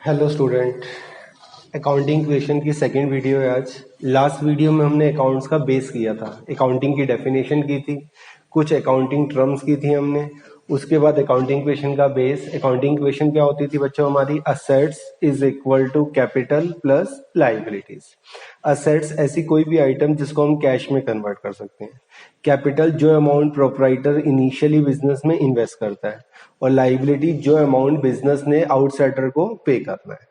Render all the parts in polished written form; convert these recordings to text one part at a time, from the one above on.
Hello student. Accounting question की second video है आज। लास्ट वीडियो में हमने अकाउंट्स का बेस किया था, अकाउंटिंग की डेफिनेशन की थी, कुछ अकाउंटिंग टर्म्स की थी हमने। उसके बाद अकाउंटिंग क्वेश्चन का बेस, अकाउंटिंग क्वेश्चन क्या होती थी बच्चों हमारी, assets is equal to capital plus liabilities. Assets ऐसी कोई भी आइटम जिसको हम कैश में कन्वर्ट कर सकते हैं, कैपिटल जो अमाउंट प्रोपराइटर इनिशियली बिजनेस में इन्वेस्ट करता है, और लाइबिलिटी जो अमाउंट बिजनेस ने आउटसाइडर को पे करना है।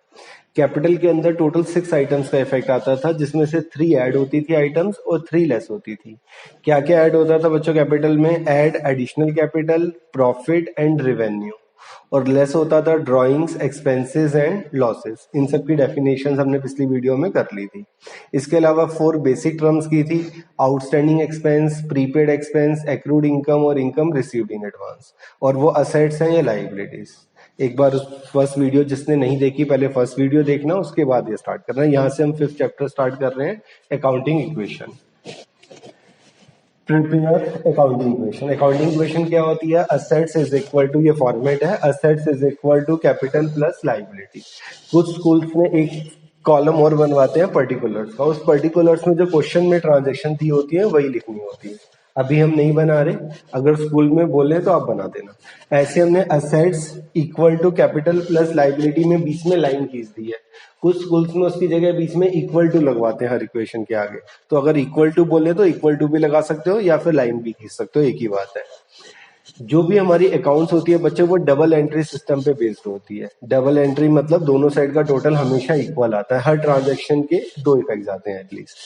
कैपिटल के अंदर टोटल 6 आइटम्स का इफेक्ट आता था, जिसमें से 3 ऐड होती थी आइटम्स और 3 लेस होती थी। क्या क्या ऐड होता था बच्चों कैपिटल में? Add additional capital, profit and revenue, और लेस होता था ड्रॉइंग्स, एक्सपेंसेस एंड लॉसेस। इन सब की डेफिनेशन हमने पिछली वीडियो में कर ली थी। इसके अलावा 4 बेसिक टर्म्स की थी, outstanding expense, prepaid expense, accrued income और इनकम रिसीव्ड इन एडवांस। और वो असेट्स हैं या लाइबिलिटीज। एक बार फर्स्ट वीडियो जिसने नहीं देखी, पहले फर्स्ट वीडियो देखना, उसके बाद ये स्टार्ट करना। यहाँ से हम 5th चैप्टर स्टार्ट कर रहे हैं, accounting equation. Prepare accounting equation. Accounting equation क्या होती है? असेट्स इज इक्वल टू, ये फॉर्मेट है, assets is equal to capital plus liability. कुछ स्कूल्स में एक कॉलम और बनवाते हैं पर्टिकुलर्स का, उस पर्टिकुलर्स में जो क्वेश्चन में ट्रांजेक्शन दी होती है वही लिखनी होती है। अभी हम नहीं बना रहे, अगर स्कूल में बोले तो आप बना देना। ऐसे हमने assets equal to capital plus liability में बीच में लाइन खींच दी है। कुछ स्कूल्स में उसकी जगह बीच में इक्वल टू लगवाते हैं हर इक्वेशन के आगे। तो अगर इक्वल टू बोले तो इक्वल टू भी लगा सकते हो या फिर लाइन भी खींच सकते हो, एक ही बात है। जो भी हमारी अकाउंट्स होती है बच्चों, वो डबल एंट्री सिस्टम पे बेस्ड होती है। डबल एंट्री मतलब दोनों साइड का टोटल हमेशा इक्वल आता है, हर ट्रांजेक्शन के 2 इफेक्ट आते हैं एटलीस्ट।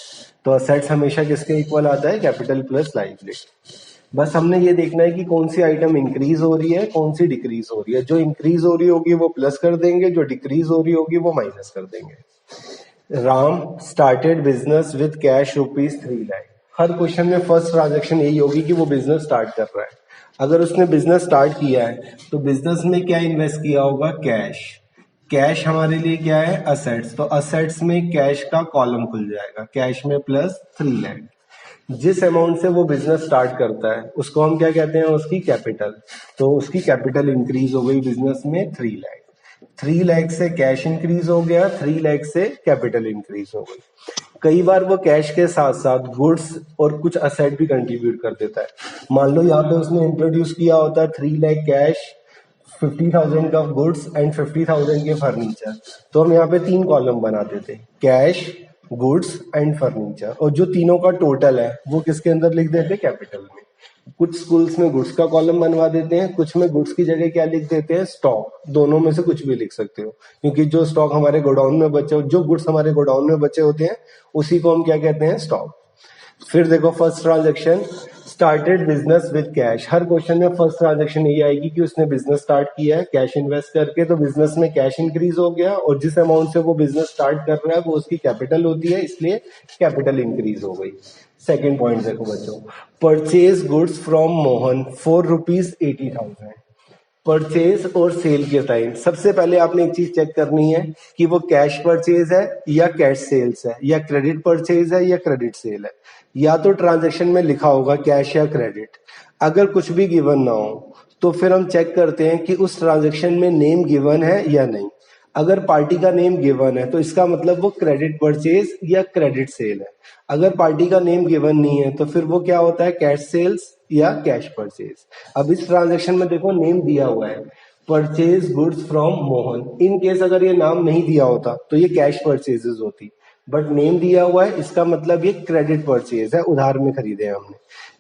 तो असेट्स हमेशा किसके इक्वल आता है? Capital plus liability. बस हमने ये देखना है कि कौन सी आइटम इंक्रीज हो रही है, कौन सी डिक्रीज हो रही है। जो इंक्रीज हो रही होगी वो प्लस कर देंगे, जो डिक्रीज हो रही होगी वो माइनस कर देंगे। Ram started business with cash ₹3 lakh. Her question में फर्स्ट ट्रांजेक्शन यही होगी कि वो बिजनेस स्टार्ट कर रहा है। अगर उसने बिजनेस स्टार्ट किया है तो बिजनेस में क्या इन्वेस्ट किया होगा? कैश। कैश हमारे लिए क्या है? असेट्स। तो असेट्स में कैश का कॉलम खुल जाएगा, कैश में प्लस 3 लाख। जिस अमाउंट से वो बिजनेस स्टार्ट करता है उसको हम क्या कहते हैं? उसकी कैपिटल। तो उसकी कैपिटल इंक्रीज हो गई बिजनेस में 3 लाख। 3 लाख से कैश इंक्रीज हो गया, 3 लाख से कैपिटल इंक्रीज हो गई। कई बार वो कैश के साथ साथ गुड्स और कुछ असेट भी कंट्रीब्यूट कर देता है। मान लो यहाँ पे उसने इंट्रोड्यूस किया होता है 3 लाख कैश, 50,000 का गुड्स एंड 50,000 के फर्नीचर। तो हम यहाँ पे 3 कॉलम बना देते, कैश, गुड्स एंड फर्नीचर, और जो तीनों का टोटल है वो किसके अंदर लिख देते? कैपिटल में। कुछ स्कूल्स में गुड्स का कॉलम बनवा देते हैं, कुछ में गुड्स की जगह क्या लिख देते हैं? स्टॉक। दोनों में से कुछ भी लिख सकते हो, क्योंकि जो स्टॉक हमारे गोडाउन में बचे, जो गुड्स हमारे गोडाउन में बचे होते हैं उसी को हम क्या कहते हैं? स्टॉक। फिर देखो first transaction, started business with cash. Her question में फर्स्ट ट्रांजेक्शन यही आएगी कि उसने बिजनेस स्टार्ट किया है कैश इन्वेस्ट करके, तो बिजनेस में कैश इंक्रीज हो गया, और जिस अमाउंट से वो बिजनेस स्टार्ट कर रहा है वो उसकी कैपिटल होती है, इसलिए कैपिटल इंक्रीज हो गई। सेकेंड पॉइंट देखो बच्चों, purchase goods from Mohan for ₹80,000। Purchase और सेल के टाइम सबसे पहले आपने एक चीज चेक करनी है कि वो कैश परचेज है या कैश सेल्स है, या क्रेडिट परचेज है या क्रेडिट सेल है। या तो ट्रांजैक्शन में लिखा होगा कैश या क्रेडिट। अगर कुछ भी गिवन ना हो तो फिर हम चेक करते हैं कि उस ट्रांजैक्शन में नेम गिवन है या नहीं। अगर पार्टी का नेम गिवन है तो इसका मतलब वो क्रेडिट परचेज या क्रेडिट सेल है। अगर पार्टी का नेम गिवन नहीं है तो फिर वो क्या होता है? कैश सेल्स या कैश परचेज। अब इस ट्रांजैक्शन में देखो नेम दिया हुआ है, purchase goods from Mohan. In case अगर ये नाम नहीं दिया होता तो ये कैश परचेजेस होती, बट नेम दिया हुआ है, इसका मतलब ये क्रेडिट परचेज है, उधार में खरीदे हैं हमने।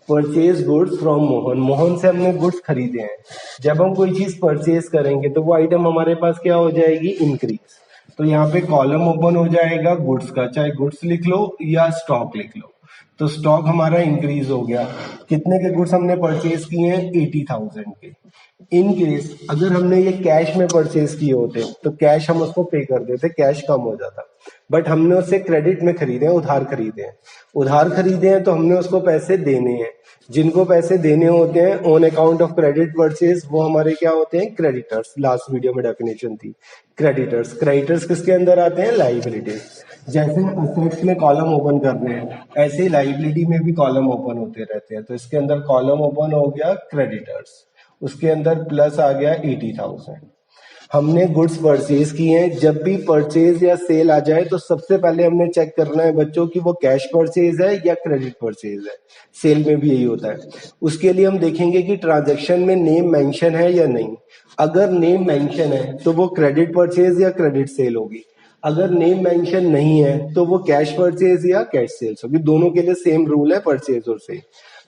Purchase goods from Mohan, Mohan से हमने गुड्स खरीदे हैं। जब हम कोई चीज परचेज करेंगे तो वो आइटम हमारे पास क्या हो जाएगी? इंक्रीज। तो यहाँ पे कॉलम ओपन हो जाएगा गुड्स का, चाहे गुड्स लिख लो या स्टॉक लिख लो। तो स्टॉक हमारा इंक्रीज हो गया। कितने के गुड्स हमने परचेज किए हैं? 80,000 के। इन केस अगर हमने ये कैश में परचेज किए होते तो कैश हम उसको पे कर देते, कैश कम हो जाता। बट हमने उससे क्रेडिट में खरीदे हैं, उधार खरीदे हैं। उधार खरीदे हैं तो हमने उसको पैसे देने हैं। जिनको पैसे देने होते हैं on account of credit purchase, वो हमारे क्या होते हैं? क्रेडिटर्स। लास्ट वीडियो में डेफिनेशन थी क्रेडिटर्स। क्रेडिटर्स किसके अंदर आते हैं? लाइबिलिटीज। जैसे असेट्स में कॉलम ओपन कर रहे हैं, ऐसे ही लाइबिलिटी में भी कॉलम ओपन होते रहते हैं। तो इसके अंदर कॉलम ओपन हो गया क्रेडिटर्स, उसके अंदर प्लस आ गया 80,000। हमने गुड्स परचेज किए हैं। जब भी परचेज या सेल आ जाए तो सबसे पहले हमने चेक करना है बच्चों की वो कैश परचेज है या क्रेडिट परचेज है। सेल में भी यही होता है। उसके लिए हम देखेंगे कि ट्रांजैक्शन में नेम मेंशन है या नहीं। अगर नेम मेंशन है तो वो क्रेडिट परचेज या क्रेडिट सेल होगी। अगर नेम मेंशन नहीं है तो वो कैश परचेज या कैश सेल्स होगी। दोनों के लिए सेम रूल है, परचेज और सेल।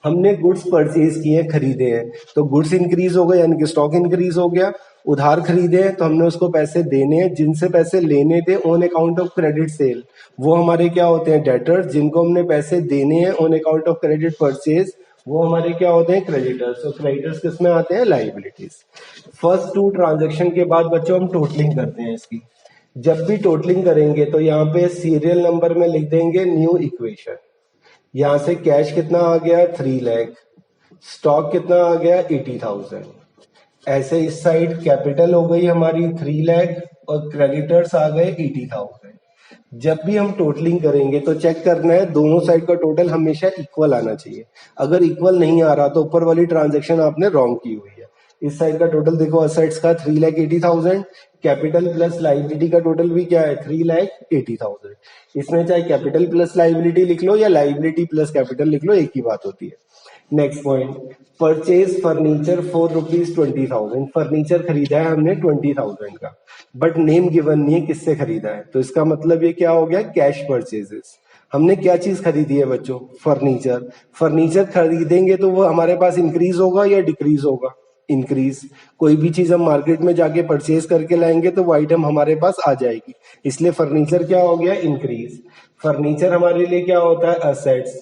हमने गुड्स परचेज किए, खरीदे हैं, तो गुड्स इंक्रीज हो गए यानी कि स्टॉक इंक्रीज हो गया। उधार खरीदे हैं तो हमने उसको पैसे देने हैं। जिनसे पैसे लेने थे on account of credit sale, वो हमारे क्या होते हैं, डेटर्स। जिनको हमने पैसे देने हैं on account of credit purchase, वो हमारे क्या होते हैं, क्रेडिटर्स। तो क्रेडिटर्स किस में आते हैं, लाइबिलिटीज। फर्स्ट टू ट्रांजेक्शन के बाद बच्चों हम टोटलिंग करते हैं इसकी। जब भी टोटलिंग करेंगे तो यहाँ पे सीरियल नंबर में लिख देंगे न्यू इक्वेशन। यहां से कैश कितना आ गया, 3 लाख। स्टॉक कितना आ गया, 80,000। ऐसे इस साइड कैपिटल हो गई हमारी 3 लाख और क्रेडिटर्स आ गए 80,000। जब भी हम टोटलिंग करेंगे तो चेक करना है दोनों साइड का टोटल हमेशा इक्वल आना चाहिए। अगर इक्वल नहीं आ रहा तो ऊपर वाली ट्रांजेक्शन आपने रॉन्ग की हुई है। इस साइड का टोटल देखो, असेट्स का 3,80,000, कैपिटल प्लस लाइबिलिटी का टोटल भी क्या है, 3,80,000। इसमें चाहे कैपिटल प्लस लाइबिलिटी लिख लो या लाइबिलिटी प्लस कैपिटल लिख लो, एक ही बात होती है। Next point, purchase furniture for ₹20,000। Furniture खरीदा है हमने 20,000 का, बट नेम गिवन नहीं है किससे खरीदा है। तो इसका मतलब ये क्या हो गया, कैश परचेजेस। हमने क्या चीज खरीदी है बच्चों, फर्नीचर। फर्नीचर खरीदेंगे तो वो हमारे पास इंक्रीज होगा या डिक्रीज होगा, इंक्रीज। कोई भी चीज हम मार्केट में जाके परचेज करके लाएंगे तो वो आइटम हमारे पास आ जाएगी, इसलिए फर्नीचर क्या हो गया, इंक्रीज। फर्नीचर हमारे लिए क्या होता है, असेट्स,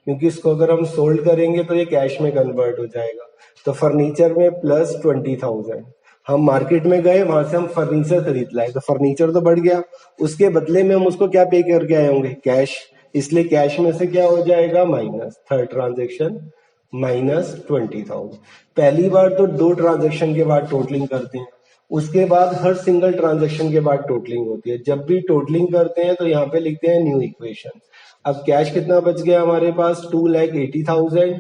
क्योंकि इसको अगर हम सोल्ड करेंगे तो ये कैश में कन्वर्ट हो जाएगा। तो फर्नीचर में प्लस 20,000। हम मार्केट में गए, वहां से हम फर्नीचर खरीद लाए तो फर्नीचर तो बढ़ गया, उसके बदले में हम उसको क्या पे करके आए होंगे, कैश। इसलिए कैश में से क्या हो जाएगा, माइनस। Third transaction minus 20,000। पहली बार तो 2 ट्रांजेक्शन के बाद टोटलिंग करते हैं, उसके बाद हर सिंगल ट्रांजेक्शन के बाद टोटलिंग होती है। जब भी टोटलिंग करते हैं तो यहाँ पे लिखते हैं न्यू इक्वेशन। अब कैश कितना बच गया हमारे पास, 2,80,000।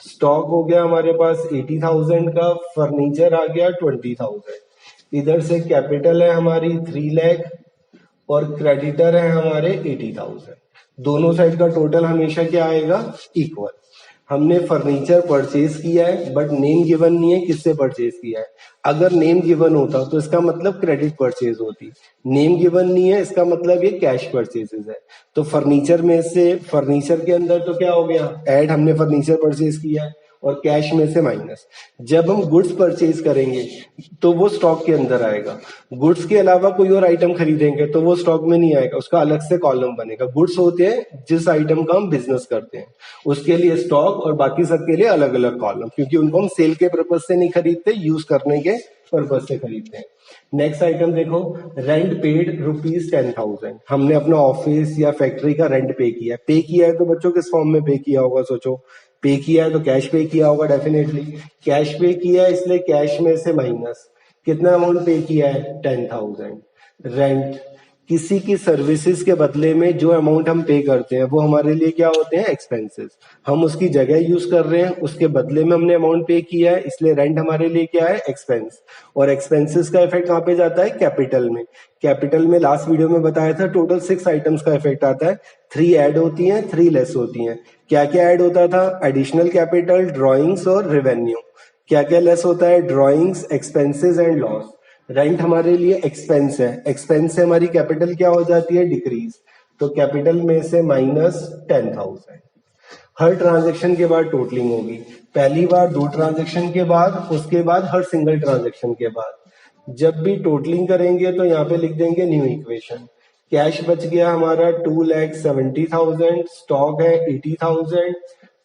स्टॉक हो गया हमारे पास 80,000 का। फर्नीचर आ गया 20,000। इधर से कैपिटल है हमारी 3 लाख और क्रेडिटर है हमारे 80,000। दोनों साइड का टोटल हमेशा क्या आएगा, इक्वल। हमने फर्नीचर परचेज किया है बट नेम गिवन नहीं है किससे परचेज किया है। अगर नेम गिवन होता तो इसका मतलब क्रेडिट परचेज होती। नेम गिवन नहीं है, इसका मतलब ये कैश परचेजेस है। तो फर्नीचर में से, फर्नीचर के अंदर तो क्या हो गया, ऐड हमने फर्नीचर परचेज किया है और कैश में से माइनस। जब हम गुड्स परचेज करेंगे तो वो स्टॉक के अंदर आएगा। गुड्स के अलावा कोई और आइटम खरीदेंगे तो वो स्टॉक में नहीं आएगा, उसका अलग से कॉलम बनेगा। गुड्स होते हैं जिस आइटम का हम बिजनेस करते हैं, उसके लिए स्टॉक और बाकी सबके लिए अलग अलग कॉलम, क्योंकि उनको हम सेल के पर्पज से नहीं खरीदते, यूज करने के पर्पज से खरीदते हैं। नेक्स्ट आइटम देखो, रेंट पेड ₹10,000। हमने अपना ऑफिस या फैक्ट्री का रेंट पे किया है। पे किया है तो बच्चों किस फॉर्म में पे किया होगा, सोचो। पे किया है तो कैश पे किया होगा, डेफिनेटली कैश पे किया है, इसलिए कैश में से माइनस। कितना अमाउंट पे किया है, 10,000। रेंट, किसी की सर्विसेज के बदले में जो अमाउंट हम पे करते हैं वो हमारे लिए क्या होते हैं, एक्सपेंसेस। हम उसकी जगह यूज कर रहे हैं, उसके बदले में हमने अमाउंट पे किया है, इसलिए रेंट हमारे लिए क्या है, एक्सपेंस। और एक्सपेंसेस का इफेक्ट कहाँ पे जाता है, कैपिटल में। कैपिटल में लास्ट वीडियो में बताया था टोटल 6 आइटम्स का इफेक्ट आता है। 3 ऐड होती हैं, 3 लेस होती हैं। क्या क्या ऐड होता था, एडिशनल कैपिटल, ड्रॉइंग्स और रेवेन्यू। क्या क्या लेस होता है, drawings, expenses and loss. Rent हमारे लिए एक्सपेंस है, एक्सपेंस से हमारी कैपिटल क्या हो जाती है, डिक्रीज। तो कैपिटल में से माइनस 10,000। हर ट्रांजेक्शन के बाद टोटलिंग होगी, पहली बार 2 ट्रांजेक्शन के बाद, उसके बाद हर सिंगल ट्रांजेक्शन के बाद। जब भी टोटलिंग करेंगे तो यहाँ पे लिख देंगे न्यू इक्वेशन। कैश बच गया हमारा 2,70,000, स्टॉक है 80,000,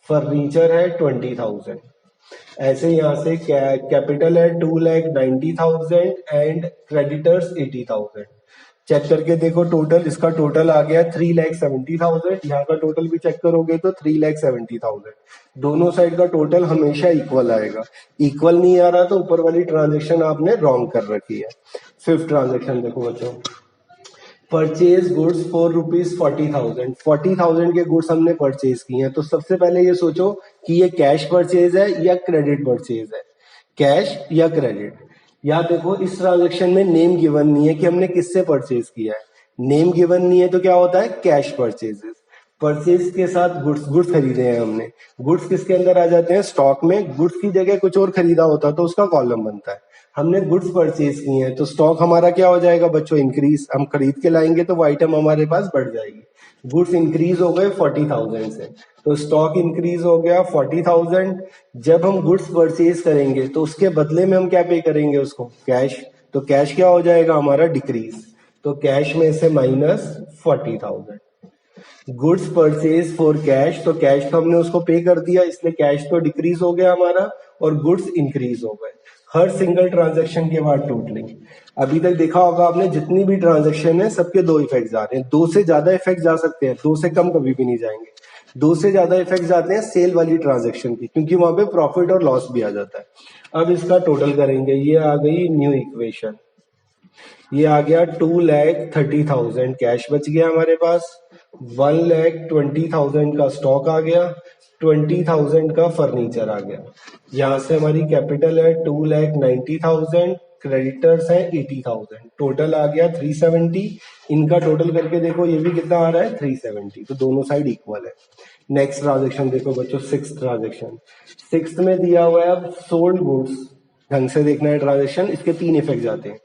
फर्नीचर है 20,000। ऐसे यहाँ से कैपिटल है 2,90,000 एंड क्रेडिटर्स 80,000। चेक करके देखो टोटल, इसका टोटल आ गया 3,70,000। यहाँ का टोटल भी चेक करोगे तो 3,70,000। दोनों साइड का टोटल हमेशा इक्वल आएगा। इक्वल नहीं आ रहा तो ऊपर वाली ट्रांजेक्शन आपने रॉन्ग कर रखी है। 5th ट्रांजेक्शन देखो बच्चों, परचेज गुड्स फॉर ₹40,000। 40,000 के गुड्स हमने परचेज किए हैं। तो सबसे पहले ये सोचो कि ये कैश परचेज है या क्रेडिट परचेज है, कैश या क्रेडिट। यहाँ देखो इस ट्रांजेक्शन में नेम गिवन नहीं है कि हमने किससे परचेज किया है। नेम गिवन नहीं है तो क्या होता है, कैश परचेजेस। परचेज के साथ गुड्स गुड्स खरीदे हैं हमने, गुड्स किसके अंदर आ जाते हैं, स्टॉक में। गुड्स की जगह कुछ और खरीदा होता तो उसका कॉलम बनता है। हमने गुड्स परचेज किए हैं तो स्टॉक हमारा क्या हो जाएगा बच्चों, इंक्रीज। हम खरीद के लाएंगे तो वो आइटम हमारे पास बढ़ जाएगी। गुड्स इंक्रीज हो गए 40,000 से, तो स्टॉक इंक्रीज हो गया 40,000। जब हम गुड्स परचेज करेंगे तो उसके बदले में हम क्या पे करेंगे उसको, कैश। तो कैश क्या हो जाएगा हमारा, डिक्रीज। तो कैश में से minus 40,000। Goods purchase for cash, तो कैश तो हमने उसको पे कर दिया, इसलिए कैश तो डिक्रीज हो गया हमारा और गुड्स इंक्रीज हो गए। हर सिंगल ट्रांजैक्शन के बाद टोटलिंग। अभी तक देखा होगा आपने, जितनी भी ट्रांजैक्शन है सबके दो इफेक्ट आ रहे हैं। दो से ज्यादा इफेक्ट जा सकते हैं, दो से कम कभी भी नहीं जाएंगे। दो से ज्यादा इफेक्ट आते हैं सेल वाली ट्रांजैक्शन की, क्योंकि वहां पे प्रॉफिट और लॉस भी आ जाता है। अब इसका टोटल करेंगे, ये आ गई न्यू इक्वेशन। ये आ गया 2,30,000 कैश बच गया हमारे पास, 1,20,000 का स्टॉक आ गया, 20,000 का फर्नीचर आ गया। यहां से हमारी कैपिटल है 2,90,000, क्रेडिटर्स है 80,000, टोटल आ गया 370। इनका टोटल करके देखो ये भी कितना आ रहा है, 370। तो दोनों साइड इक्वल है। नेक्स्ट ट्रांजेक्शन देखो बच्चों, सिक्स ट्रांजेक्शन। सिक्स में दिया हुआ है अब सोल्ड गुड्स। ढंग से देखना है ट्रांजेक्शन, इसके तीन इफेक्ट आते हैं।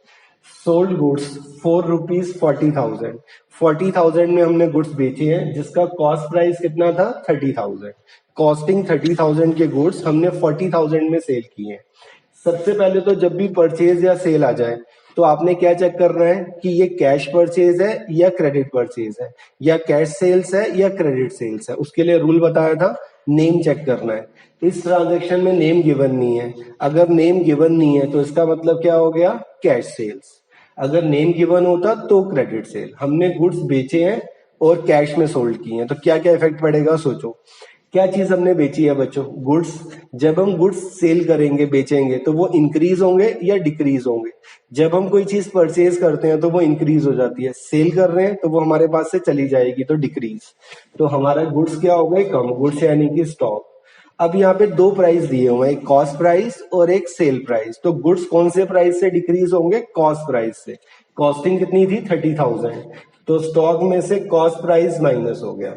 Sold goods ₹4,40,000। 40,000 में हमने गुड्स बेचे हैं, जिसका कॉस्ट प्राइस कितना था, 30,000। कॉस्टिंग 30,000 के गुड्स हमने 40,000 में सेल किए हैं। सबसे पहले तो जब भी परचेज या सेल आ जाए तो आपने क्या चेक करना है कि ये कैश परचेज है या क्रेडिट परचेज है, या कैश सेल्स है या क्रेडिट सेल्स है। उसके लिए रूल बताया था, नेम चेक करना है। इस ट्रांजेक्शन में नेम गिवन नहीं है। अगर नेम गिवन नहीं है तो इसका मतलब क्या हो गया, कैश सेल्स। अगर नेम गिवन होता तो क्रेडिट सेल। हमने गुड्स बेचे हैं और कैश में सोल्ड किए हैं, तो क्या क्या इफेक्ट पड़ेगा सोचो। क्या चीज हमने बेची है बच्चों, गुड्स। जब हम गुड्स सेल करेंगे, बेचेंगे, तो वो इंक्रीज होंगे या डिक्रीज होंगे। जब हम कोई चीज परचेज करते हैं तो वो इंक्रीज हो जाती है, सेल कर रहे हैं तो वो हमारे पास से चली जाएगी, तो डिक्रीज। तो हमारा गुड्स क्या हो गए, कम। गुड्स यानी कि स्टॉक। अब यहाँ पे दो प्राइस दिए हुए हैं, एक कॉस्ट प्राइस और एक सेल प्राइस। तो गुड्स कौन से प्राइस से डिक्रीज होंगे, कॉस्ट प्राइस से। कॉस्टिंग कितनी थी, 30,000। तो स्टॉक में से कॉस्ट प्राइस माइनस हो गया।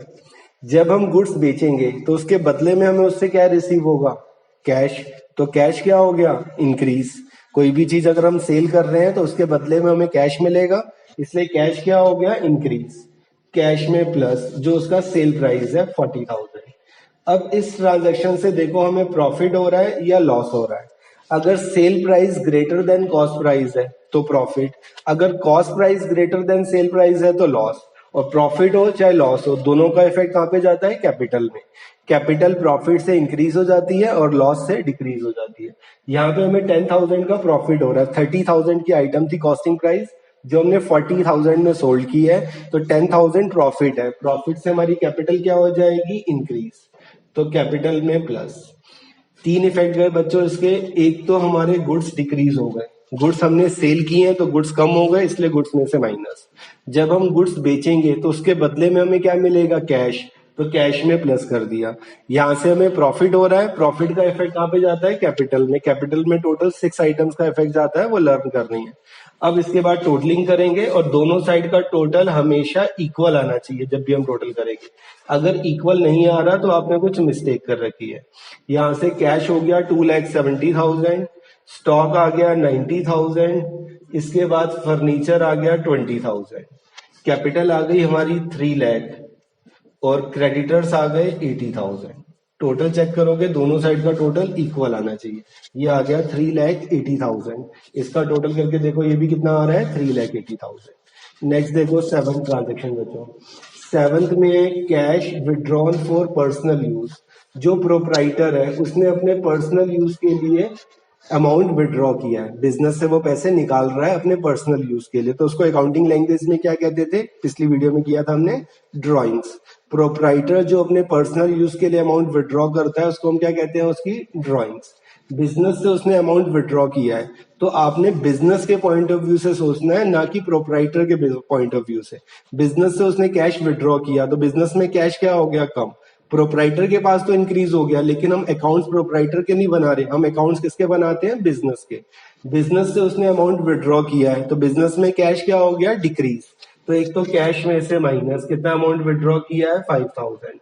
जब हम गुड्स बेचेंगे तो उसके बदले में हमें उससे क्या रिसीव होगा, कैश। तो कैश क्या हो गया, इंक्रीज। कोई भी चीज अगर हम सेल कर रहे हैं तो उसके बदले में हमें कैश मिलेगा, इसलिए कैश क्या हो गया, इंक्रीज। कैश में प्लस जो उसका सेल प्राइस है 40,000। अब इस ट्रांजैक्शन से देखो हमें प्रॉफिट हो रहा है या लॉस हो रहा है। अगर sale price greater than cost price है तो प्रॉफिट, अगर cost price greater than sale price है तो लॉस। और प्रॉफिट हो चाहे लॉस हो, दोनों का इफेक्ट कहां पे जाता है, कैपिटल में। कैपिटल प्रॉफिट से इंक्रीज हो जाती है और लॉस से डिक्रीज हो जाती है। यहाँ पे हमें 10,000 का प्रॉफिट हो रहा है। 30,000 की आइटम थी कॉस्टिंग प्राइस, जो हमने 40,000 में सोल्ड की है, तो 10,000 प्रॉफिट है। प्रॉफिट से हमारी कैपिटल क्या हो जाएगी, इंक्रीज। तो कैपिटल में प्लस। तीन इफेक्ट गए बच्चों इसके। एक तो हमारे गुड्स डिक्रीज हो गए, गुड्स हमने सेल किए हैं तो गुड्स कम हो गए, इसलिए गुड्स में से माइनस। जब हम गुड्स बेचेंगे तो उसके बदले में हमें क्या मिलेगा, कैश। तो कैश में प्लस कर दिया। यहां से हमें प्रॉफिट हो रहा है, प्रॉफिट का इफेक्ट कहां पे जाता है, कैपिटल में। कैपिटल में टोटल 6 आइटम्स का इफेक्ट जाता है, वो लर्न करनी है। अब इसके बाद टोटलिंग करेंगे और दोनों साइड का टोटल हमेशा इक्वल आना चाहिए जब भी हम टोटल करेंगे। अगर इक्वल नहीं आ रहा तो आपने कुछ मिस्टेक कर रखी है। यहां से कैश हो गया 2,70,000, स्टॉक आ गया 90,000, इसके बाद फर्नीचर आ गया 20,000, कैपिटल आ गई हमारी 3 लाख और क्रेडिटर्स आ गए 80,000। टोटल चेक करोगे दोनों साइड का टोटल इक्वल आना चाहिए। ये आ गया 3,80,000। इसका टोटल करके देखो ये भी कितना आ रहा है, 3,80,000। नेक्स्ट देखो 7th ट्रांजेक्शन बच्चों। 7th में cash withdrawn for personal use. जो प्रोप्राइटर है उसने अपने पर्सनल यूज के लिए अमाउंट विड्रॉ किया है, बिजनेस से वो पैसे निकाल रहा है अपने पर्सनल यूज के लिए। तो उसको अकाउंटिंग लैंग्वेज में क्या कहते थे, पिछली वीडियो में किया था हमने, ड्रॉइंग्स। प्रोप्राइटर जो अपने पर्सनल यूज के लिए अमाउंट विड्रॉ करता है उसको हम क्या कहते हैं, उसकी ड्रॉइंग्स। बिजनेस से उसने अमाउंट विड्रॉ किया है, तो आपने बिजनेस के पॉइंट ऑफ व्यू से सोचना है, ना कि प्रोप्राइटर के पॉइंट ऑफ व्यू से। बिजनेस से उसने कैश विड्रॉ किया तो बिजनेस में कैश क्या हो गया, कम। प्रोपराइटर के पास तो इंक्रीज हो गया, लेकिन हम अकाउंट्स प्रोपराइटर के नहीं बना रहे, हम अकाउंट्स किसके बनाते हैं? बिजनेस के। बिजनेस से उसने अमाउंट विड्रॉ किया है, तो बिजनेस में कैश क्या हो गया? डिक्रीज। तो एक तो कैश में से माइनस, कितना अमाउंट विड्रॉ किया है? 5000।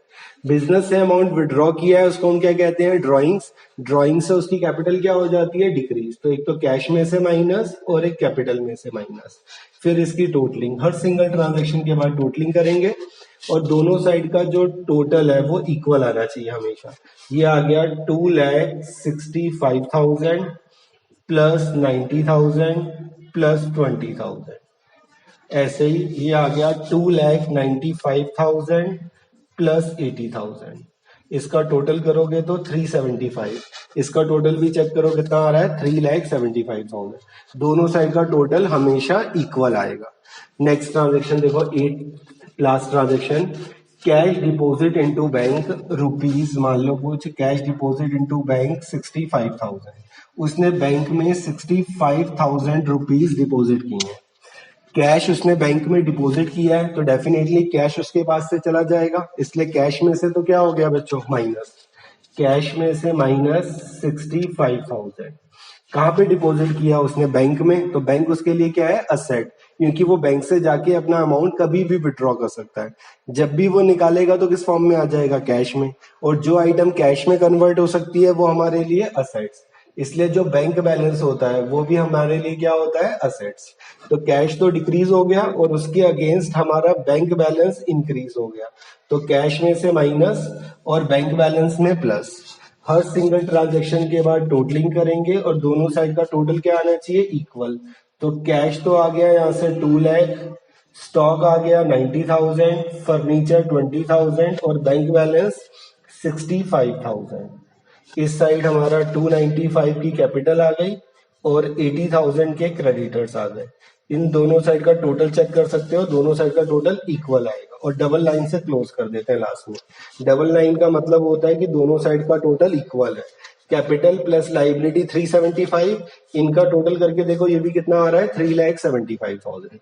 बिजनेस से अमाउंट विड्रॉ किया है, उसको हम क्या कहते हैं? ड्रॉइंग्स। ड्रॉइंग से उसकी कैपिटल क्या हो जाती है? डिक्रीज। तो एक तो कैश में से माइनस और एक कैपिटल में से माइनस। फिर इसकी टोटलिंग, हर सिंगल ट्रांजेक्शन के बाद टोटलिंग करेंगे और दोनों साइड का जो टोटल है वो इक्वल आना चाहिए हमेशा। ये आ गया 2,65,000 प्लस 90,000 प्लस 20,000। ऐसे ही ये आ गया 2,95,000 प्लस 80,000। इसका टोटल करोगे तो 375। इसका टोटल भी चेक करो कितना आ रहा है? 3,75,000। दोनों साइड का टोटल हमेशा इक्वल आएगा। नेक्स्ट ट्रांजेक्शन देखो, 8 last transaction, cash deposit into bank rupees, मान लो कुछ कैश डिपॉजिट इनटू बैंक 65,000। उसने बैंक में 65,000 रुपीज डिपॉजिट किए हैं। कैश उसने बैंक में डिपॉजिट किया है तो डेफिनेटली कैश उसके पास से चला जाएगा, इसलिए कैश में से तो क्या हो गया बच्चों? माइनस। कैश में से माइनस 65,000। कहाँ पे डिपॉजिट किया उसने? बैंक में। तो बैंक उसके लिए क्या है? असेट, क्योंकि वो बैंक से जाके अपना अमाउंट कभी भी विड्रॉ कर सकता है। जब भी वो निकालेगा तो किस फॉर्म में आ जाएगा? कैश में। और जो आइटम कैश में कन्वर्ट हो सकती है वो हमारे लिए असेट्स, इसलिए जो बैंक बैलेंस होता है वो भी हमारे लिए क्या होता है? असेट्स। तो कैश तो डिक्रीज हो गया और उसके अगेंस्ट हमारा बैंक बैलेंस इंक्रीज हो गया, तो कैश में से माइनस और बैंक बैलेंस में प्लस। हर सिंगल ट्रांजेक्शन के बाद टोटलिंग करेंगे और दोनों साइड का टोटल क्या आना चाहिए? इक्वल। तो कैश तो आ गया यहाँ से 2 लाख, स्टॉक आ गया 90,000, फर्नीचर 20,000 और बैंक बैलेंस 65,000। इस साइड हमारा 295 की कैपिटल आ गई और 80,000 के क्रेडिटर्स आ गए। इन दोनों साइड का टोटल चेक कर सकते हो, दोनों साइड का टोटल इक्वल आएगा। और डबल लाइन से क्लोज कर देते हैं लास्ट में। डबल लाइन का मतलब होता है कि दोनों साइड का टोटल इक्वल है। कैपिटल प्लस लाइबिलिटी 375, इनका टोटल करके देखो ये भी कितना आ रहा है? 3,75,000।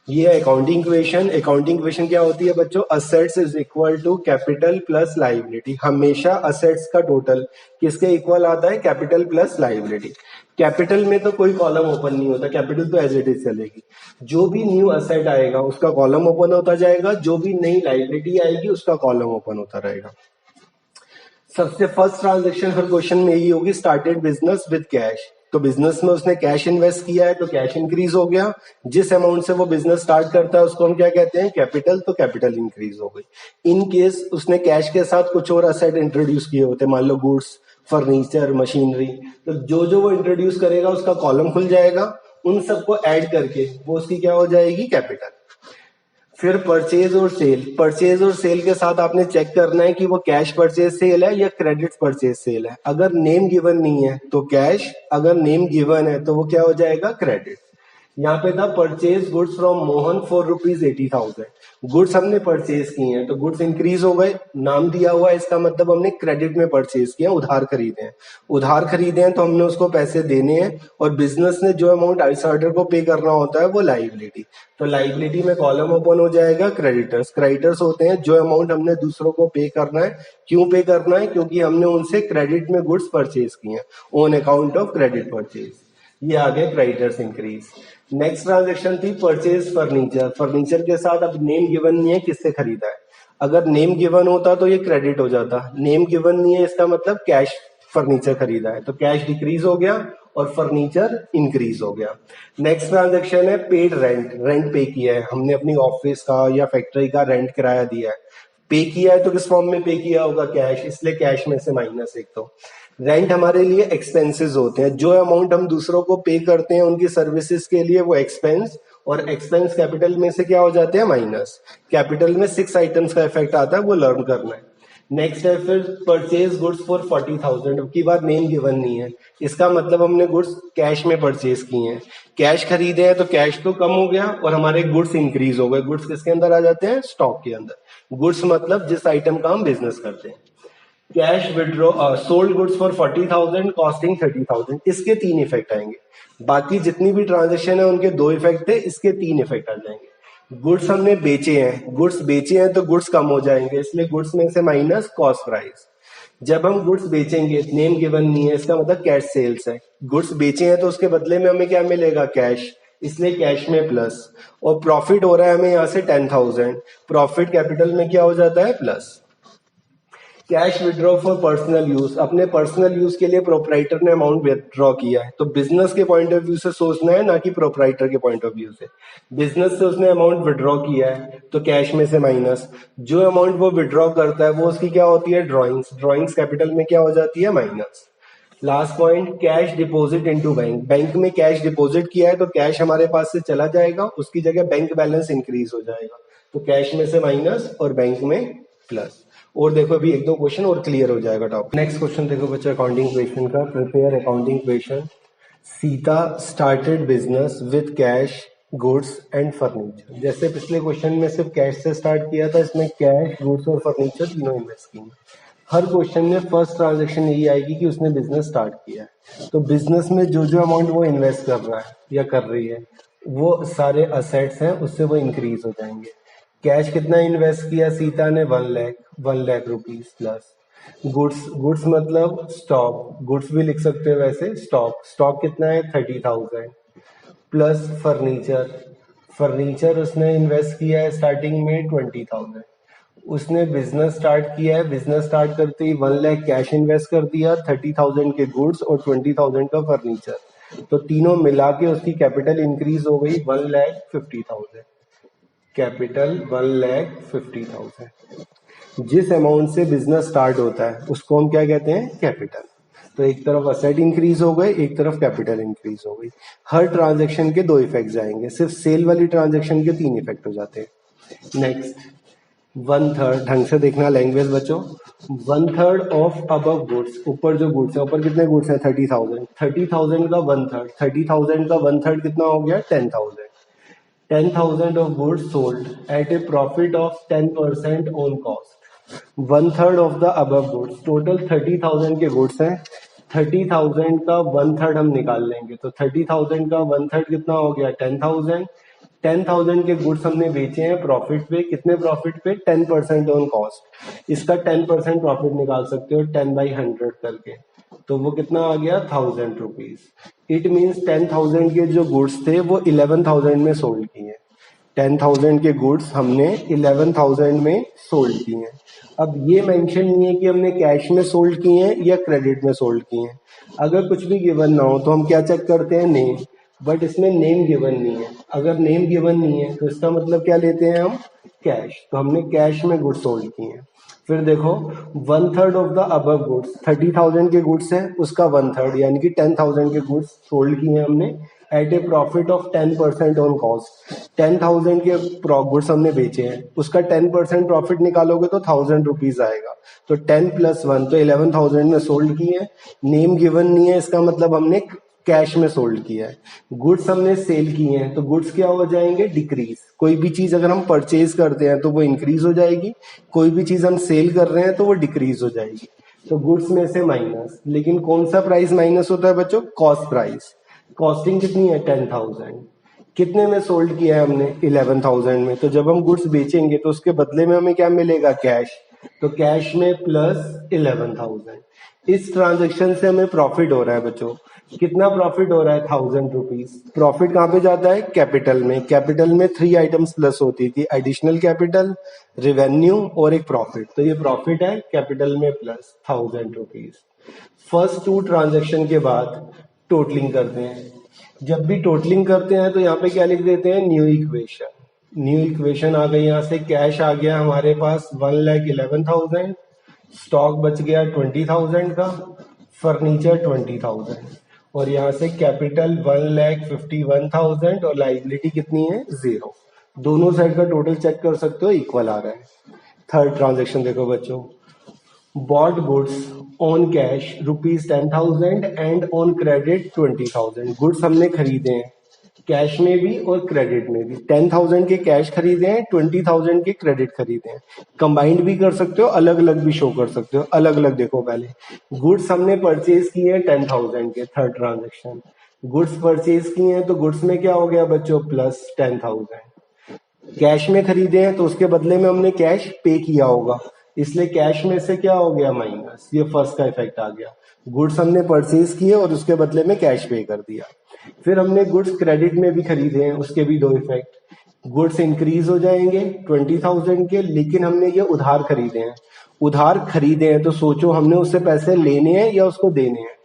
ये है अकाउंटिंग इक्वेशन। अकाउंटिंग इक्वेशन क्या होती है बच्चों? Assets is equal to capital plus liability. हमेशा असेट्स का टोटल किसके इक्वल आता है? Capital plus liability. कैपिटल में तो कोई कॉलम ओपन नहीं होता, कैपिटल तो एज इट इज चलेगी। जो भी न्यू असेट आएगा उसका कॉलम ओपन होता जाएगा, जो भी नई लाइबिलिटी आएगी उसका कॉलम ओपन होता रहेगा। सबसे फर्स्ट ट्रांजेक्शन हर क्वेश्चन में यही होगी, स्टार्टेड बिजनेस विद कैश। तो बिजनेस में उसने कैश इन्वेस्ट किया है तो कैश इंक्रीज हो गया। जिस अमाउंट से वो बिजनेस स्टार्ट करता है उसको हम क्या कहते हैं? कैपिटल। तो कैपिटल इंक्रीज हो गई। इन केस उसने कैश के साथ कुछ और असेट इंट्रोड्यूस किए होते, मान लो गुड्स, फर्नीचर, मशीनरी, तो जो जो वो इंट्रोड्यूस करेगा उसका कॉलम खुल जाएगा। उन सबको ऐड करके वो उसकी क्या हो जाएगी? कैपिटल। फिर परचेज और सेल। परचेज और सेल के साथ आपने चेक करना है कि वो कैश परचेज सेल है या क्रेडिट परचेज सेल है। अगर नेम गिवन नहीं है तो कैश, अगर नेम गिवन है तो वो क्या हो जाएगा? क्रेडिट। यहाँ पे था purchase goods from Mohan for ₹80,000। Goods हमने परचेज किए हैं तो गुड्स इंक्रीज हो गए, नाम दिया हुआ है, इसका मतलब हमने क्रेडिट में परचेज किया, उधार खरीदे हैं। उधार खरीदे हैं तो हमने उसको पैसे देने हैं और बिजनेस ने जो अमाउंट आउटसाइडर को पे करना होता है वो लाइबिलिटी। तो लाइबिलिटी में कॉलम ओपन हो जाएगा क्रेडिटर्स। क्रेडिटर्स होते हैं जो अमाउंट हमने दूसरों को पे करना है। क्यों पे करना है? क्योंकि हमने उनसे क्रेडिट में गुड्स परचेज किए हैं, on account of credit purchase. ये आ गए क्रेडिटर्स इंक्रीज। नेक्स्ट ट्रांजेक्शन थी परचेज फर्नीचर। फर्नीचर के साथ अब नेम गिवन नहीं है किससे खरीदा है। अगर नेम गिवन होता तो ये क्रेडिट हो जाता, नेम गिवन नहीं है इसका मतलब कैश फर्नीचर खरीदा है, तो कैश डिक्रीज हो गया और फर्नीचर इंक्रीज हो गया। नेक्स्ट ट्रांजेक्शन है पेड रेंट। रेंट पे किया है हमने, अपनी ऑफिस का या फैक्ट्री का रेंट किराया दिया है। पे किया है तो किस फॉर्म में पे किया होगा? कैश, इसलिए कैश में से माइनस। एक तो रेंट हमारे लिए एक्सपेंसेस होते हैं, जो अमाउंट हम दूसरों को पे करते हैं उनकी सर्विसेज के लिए वो एक्सपेंस, और एक्सपेंस कैपिटल में से क्या हो जाते हैं? माइनस। कैपिटल में 6 आइटम्स का इफेक्ट आता है, वो लर्न करना है। नेक्स्ट है फिर परचेज गुड्स फॉर 40,000। अब की बार नेम गिवन नहीं है, इसका मतलब हमने गुड्स कैश में परचेज किए हैं। कैश खरीदे हैं तो कैश तो कम हो गया और हमारे गुड्स इंक्रीज हो गए। गुड्स किसके अंदर आ जाते हैं? स्टॉक के अंदर। गुड्स मतलब जिस आइटम का हम बिजनेस करते हैं। Cash withdraw sold goods for 40,000 costing 30,000। इसके 3 इफेक्ट आएंगे। बाकी जितनी भी ट्रांजेक्शन है उनके 2 इफेक्ट थे, इसके 3 इफेक्ट आ जाएंगे। गुड्स हमने बेचे हैं, गुड्स बेचे हैं तो गुड्स कम हो जाएंगे, इसलिए गुड्स में से माइनस कॉस्ट प्राइस। जब हम गुड्स बेचेंगे, नेम गिवन नहीं है, इसका मतलब कैश सेल्स है। गुड्स बेचे हैं तो उसके बदले में हमें क्या मिलेगा, कैश, इसलिए कैश में प्लस। और प्रॉफिट हो रहा है हमें यहाँ से 10,000, प्रॉफिट कैपिटल में क्या हो जाता है, plus. Cash withdraw for personal use, अपने पर्सनल यूज के लिए प्रोपराइटर ने अमाउंट विड्रॉ किया है, तो बिजनेस के पॉइंट ऑफ व्यू से सोचना है, ना कि प्रोपराइटर के पॉइंट ऑफ व्यू से। बिजनेस से उसने अमाउंट विड्रॉ किया है तो कैश में से माइनस। जो अमाउंट वो विड्रॉ करता है वो उसकी क्या होती है, ड्रॉइंग्स, ड्रॉइंग्स कैपिटल में क्या हो जाती है, minus. Last point, cash deposit into bank, bank में कैश डिपॉजिट किया है तो कैश हमारे पास से चला जाएगा, उसकी जगह बैंक बैलेंस इंक्रीज हो जाएगा, तो कैश में से माइनस और बैंक में प्लस। और देखो अभी एक दो क्वेश्चन और क्लियर हो जाएगा टॉपिक। नेक्स्ट क्वेश्चन देखो बच्चों अकाउंटिंग क्वेश्चन का, prepare accounting question. Sita started business with cash, goods and furniture. जैसे पिछले क्वेश्चन में सिर्फ कैश से स्टार्ट किया था, इसमें कैश, गुड्स और फर्नीचर तीनों इन्वेस्ट किए। हर क्वेश्चन में फर्स्ट ट्रांजेक्शन यही आएगी कि उसने बिजनेस स्टार्ट किया है, तो बिजनेस में जो जो अमाउंट वो इन्वेस्ट कर रहा है या कर रही है वो सारे असेट्स हैं, उससे वो इंक्रीज हो जाएंगे। कैश कितना इन्वेस्ट किया सीता ने, 1 lakh rupees plus. Goods, goods मतलब स्टॉक, गुड्स भी लिख सकते हो वैसे, स्टॉक, स्टॉक कितना है, 30,000 प्लस। फर्नीचर, फर्नीचर उसने इन्वेस्ट किया है स्टार्टिंग में 20,000। उसने बिजनेस स्टार्ट किया है, बिजनेस स्टार्ट करते ही 1 लाख कैश इन्वेस्ट कर दिया, 30,000 के गुड्स और 20,000 का फर्नीचर, तो तीनों मिला के उसकी कैपिटल इंक्रीज हो गई 1,50,000। कैपिटल 1,50,000। जिस अमाउंट से बिजनेस स्टार्ट होता है उसको हम क्या कहते हैं, कैपिटल। तो एक तरफ असेट इंक्रीज हो गए, एक तरफ कैपिटल इंक्रीज हो गई। हर ट्रांजेक्शन के 2 इफेक्ट आएंगे, सिर्फ सेल वाली ट्रांजेक्शन के 3 इफेक्ट हो जाते हैं। नेक्स्ट, 1/3, ढंग से देखना लैंग्वेज बच्चों। 1/3 ऑफ अबव गुड्स, ऊपर जो गुड्स है, ऊपर कितने गुड्स हैं, 30,000, 30,000 का 1/3, 30,000 का 1/3 कितना हो गया, 10,000। 10,000 of goods sold at a profit of 10% on cost, 1/3 of the above goods, total 30,000 के गुड्स हैं, 30,000 का 1/3 हम निकाल लेंगे, तो 30,000 का 1/3 कितना हो गया, 10,000। 10,000 के गुड्स हमने बेचे हैं प्रॉफिट पे, कितने प्रॉफिट पे, 10% ऑन कॉस्ट। इसका 10% प्रॉफिट निकाल सकते हो 10/100 करके, तो वो कितना आ गया, 1,000 रुपीज। इट मीन्स 10,000 के जो गुड्स थे वो 11,000 में सोल्ड किए। 10,000 के गुड्स हमने 11,000 में सोल्ड किए हैं। अब ये मेंशन नहीं है कि हमने कैश में सोल्ड किए हैं या क्रेडिट में सोल्ड किए हैं। अगर कुछ भी गिवन ना हो तो हम क्या चेक करते हैं, नेम, बट इसमें नेम गिवन नहीं है। अगर नेम गिवन नहीं है तो इसका मतलब क्या लेते हैं हम, कैश, तो हमने कैश में गुड्स सोल्ड किए हैं। फिर देखो 1/3 ऑफ द अबव गुड्स, 30,000 के गुड्स है उसका 1/3 यानी कि 10,000 के गुड्स सोल्ड किए हैं हमने at a profit of 10% on cost. 10,000 के गुड्स हमने बेचे हैं, उसका 10% प्रॉफिट निकालोगे तो 1,000 रुपीज आएगा, तो 10 + 1 तो 11,000 में सोल्ड किए हैं। नेम गिवन नहीं है, इसका मतलब हमने कैश में सोल्ड किया है। गुड्स हमने सेल किए हैं, तो गुड्स क्या हो जाएंगे, डिक्रीज। कोई भी चीज अगर हम परचेज करते हैं तो वो इंक्रीज हो जाएगी, कोई भी चीज हम सेल कर रहे हैं तो वो डिक्रीज हो जाएगी, तो गुड्स में से माइनस। लेकिन कौन सा प्राइस माइनस होता है बच्चों, कॉस्ट प्राइस। कॉस्टिंग कितनी है, 10,000। कितने में सोल्ड किया है हमने, 11,000 में, तो जब हम गुड्स बेचेंगे तो उसके बदले में हमें क्या मिलेगा, कैश, तो कैश में प्लस 11,000। इस ट्रांजेक्शन से हमें प्रॉफिट हो रहा है बच्चों, कितना प्रॉफिट हो रहा है, 1,000 रुपीज। प्रॉफिट कहाँ पे जाता है, कैपिटल में। कैपिटल में 3 आइटम्स प्लस होती थी, एडिशनल कैपिटल, रेवेन्यू और एक प्रॉफिट, तो ये प्रॉफिट है, कैपिटल में प्लस 1,000 रुपीज। फर्स्ट 2 ट्रांजेक्शन के बाद टोटलिंग करते हैं। जब भी टोटलिंग करते हैं तो यहाँ पे क्या लिख देते हैं, न्यू इक्वेशन। न्यू इक्वेशन आ गई, यहाँ से कैश आ गया हमारे पास 1,11,000, स्टॉक बच गया 20,000 का, फर्नीचर 20,000, और यहाँ से कैपिटल 1,51,000 और लाइबिलिटी कितनी है, 0। दोनों साइड का टोटल चेक कर सकते हो, इक्वल आ रहा है। थर्ड ट्रांजेक्शन देखो बच्चों, bought goods on cash ₹10,000 and on credit 20,000। Goods हमने खरीदे हैं कैश में भी और क्रेडिट में भी। 10,000 के कैश खरीदे हैं, 20,000 के क्रेडिट खरीदे हैं। कंबाइंड भी कर सकते हो, अलग अलग भी शो कर सकते हो। अलग अलग देखो, पहले गुड्स हमने परचेज किए हैं 10,000 के, थर्ड ट्रांजेक्शन। गुड्स परचेज किए हैं तो गुड्स में क्या हो गया बच्चों, प्लस 10,000। कैश में खरीदे हैं तो उसके बदले में हमने कैश पे किया होगा, इसलिए कैश में से क्या हो गया माइनस, ये फर्स्ट का इफेक्ट आ गया। गुड्स हमने परचेज किए और उसके बदले में कैश पे कर दिया। फिर हमने गुड्स क्रेडिट में भी खरीदे हैं, उसके भी दो इफेक्ट। गुड्स इंक्रीज हो जाएंगे 20,000 के, लेकिन हमने ये उधार खरीदे हैं। उधार खरीदे हैं तो सोचो हमने उससे पैसे लेने हैं या उसको देने हैं।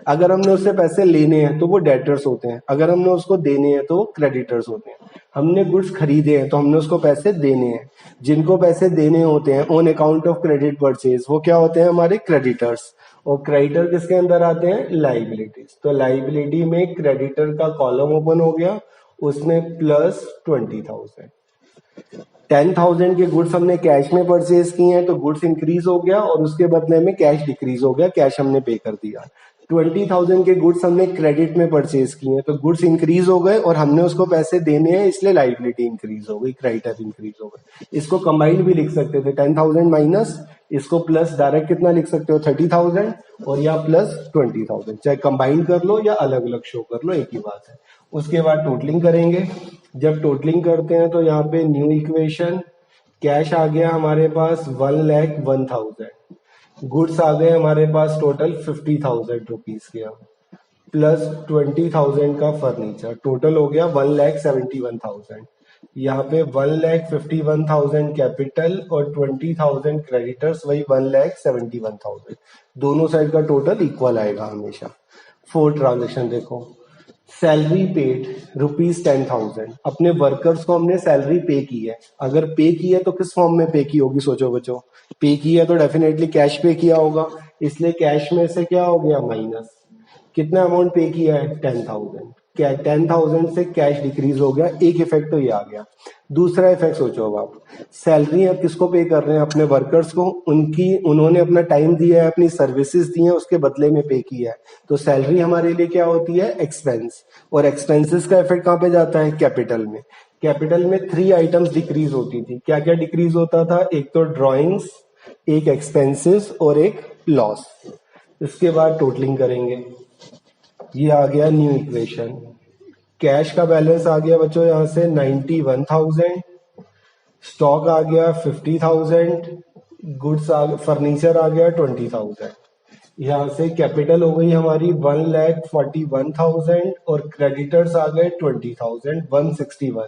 अगर हमने उससे पैसे लेने हैं तो वो डेटर्स होते हैं, अगर हमने उसको देने हैं तो वो क्रेडिटर्स होते हैं। हमने गुड्स खरीदे हैं तो हमने उसको पैसे देने हैं। जिनको पैसे देने होते हैं on account of credit purchase, वो क्या होते हैं हमारे क्रेडिटर्स। और क्रेडिटर किसके अंदर आते हैं, लाइबिलिटीज। तो लाइबिलिटी में क्रेडिटर का कॉलम ओपन हो गया, उसमें प्लस 20,000। 10,000 के गुड्स हमने कैश में परचेज किए हैं तो गुड्स इंक्रीज हो गया और उसके बदले में कैश डिक्रीज हो गया, कैश हमने पे कर दिया। 20,000 के गुड्स हमने क्रेडिट में परचेज किए हैं तो गुड्स इंक्रीज हो गए और हमने उसको पैसे देने हैं, इसलिए लाइबिलिटी इंक्रीज हो गई, क्रेडिटर इंक्रीज हो गए। इसको कंबाइंड भी लिख सकते थे, 10,000 माइनस इसको प्लस डायरेक्ट कितना लिख सकते हो 30,000 और या प्लस 20,000, चाहे कंबाइंड कर लो या अलग अलग शो कर लो, एक ही बात है। उसके बाद टोटलिंग करेंगे। जब टोटलिंग करते हैं तो यहाँ पे न्यू इक्वेशन, कैश आ गया हमारे पास 1,01,000, गुड्स आ गए हमारे पास टोटल 50,000 रुपीज के, प्लस 20,000 का फर्नीचर, टोटल हो गया 1,71,000। यहाँ पे 1,51,000 कैपिटल और 20,000 क्रेडिटर्स, वही 1,71,000। दोनों साइड का टोटल इक्वल आएगा हमेशा। फोर्थ ट्रांजेक्शन देखो, सैलरी पेड ₹10,000, अपने वर्कर्स को हमने सैलरी पे की है। अगर पे की है तो किस फॉर्म में पे की होगी, सोचो बच्चों। पे की है तो डेफिनेटली कैश पे किया होगा, इसलिए कैश में से क्या हो गया माइनस। कितना अमाउंट पे किया है 10,000, क्या 10,000 से कैश डिक्रीज हो गया, एक इफेक्ट तो ये आ गया। दूसरा इफेक्ट सोचो अब आप, सैलरी अब किसको पे कर रहे हैं, अपने वर्कर्स को। उन्होंने अपना टाइम दिया है, अपनी सर्विसेज दी हैं, उसके बदले में पे किया है। तो सैलरी हमारे लिए क्या होती है, एक्सपेंस। और एक्सपेंसेस का इफेक्ट कहाँ पे जाता है, कैपिटल में। कैपिटल में 3 आइटम्स डिक्रीज होती थी। क्या क्या डिक्रीज होता था, एक तो ड्रॉइंग्स, एक एक्सपेंसेस और एक लॉस। इसके बाद टोटलिंग करेंगे, ये आ गया न्यू इक्वेशन। कैश का बैलेंस आ गया बच्चों यहां से 91,000, स्टॉक आ गया 50,000, गुड्स फर्नीचर आ गया 20,000। यहाँ से कैपिटल हो गई हमारी 1,41,000 और क्रेडिटर्स आ गए 20,000, 161।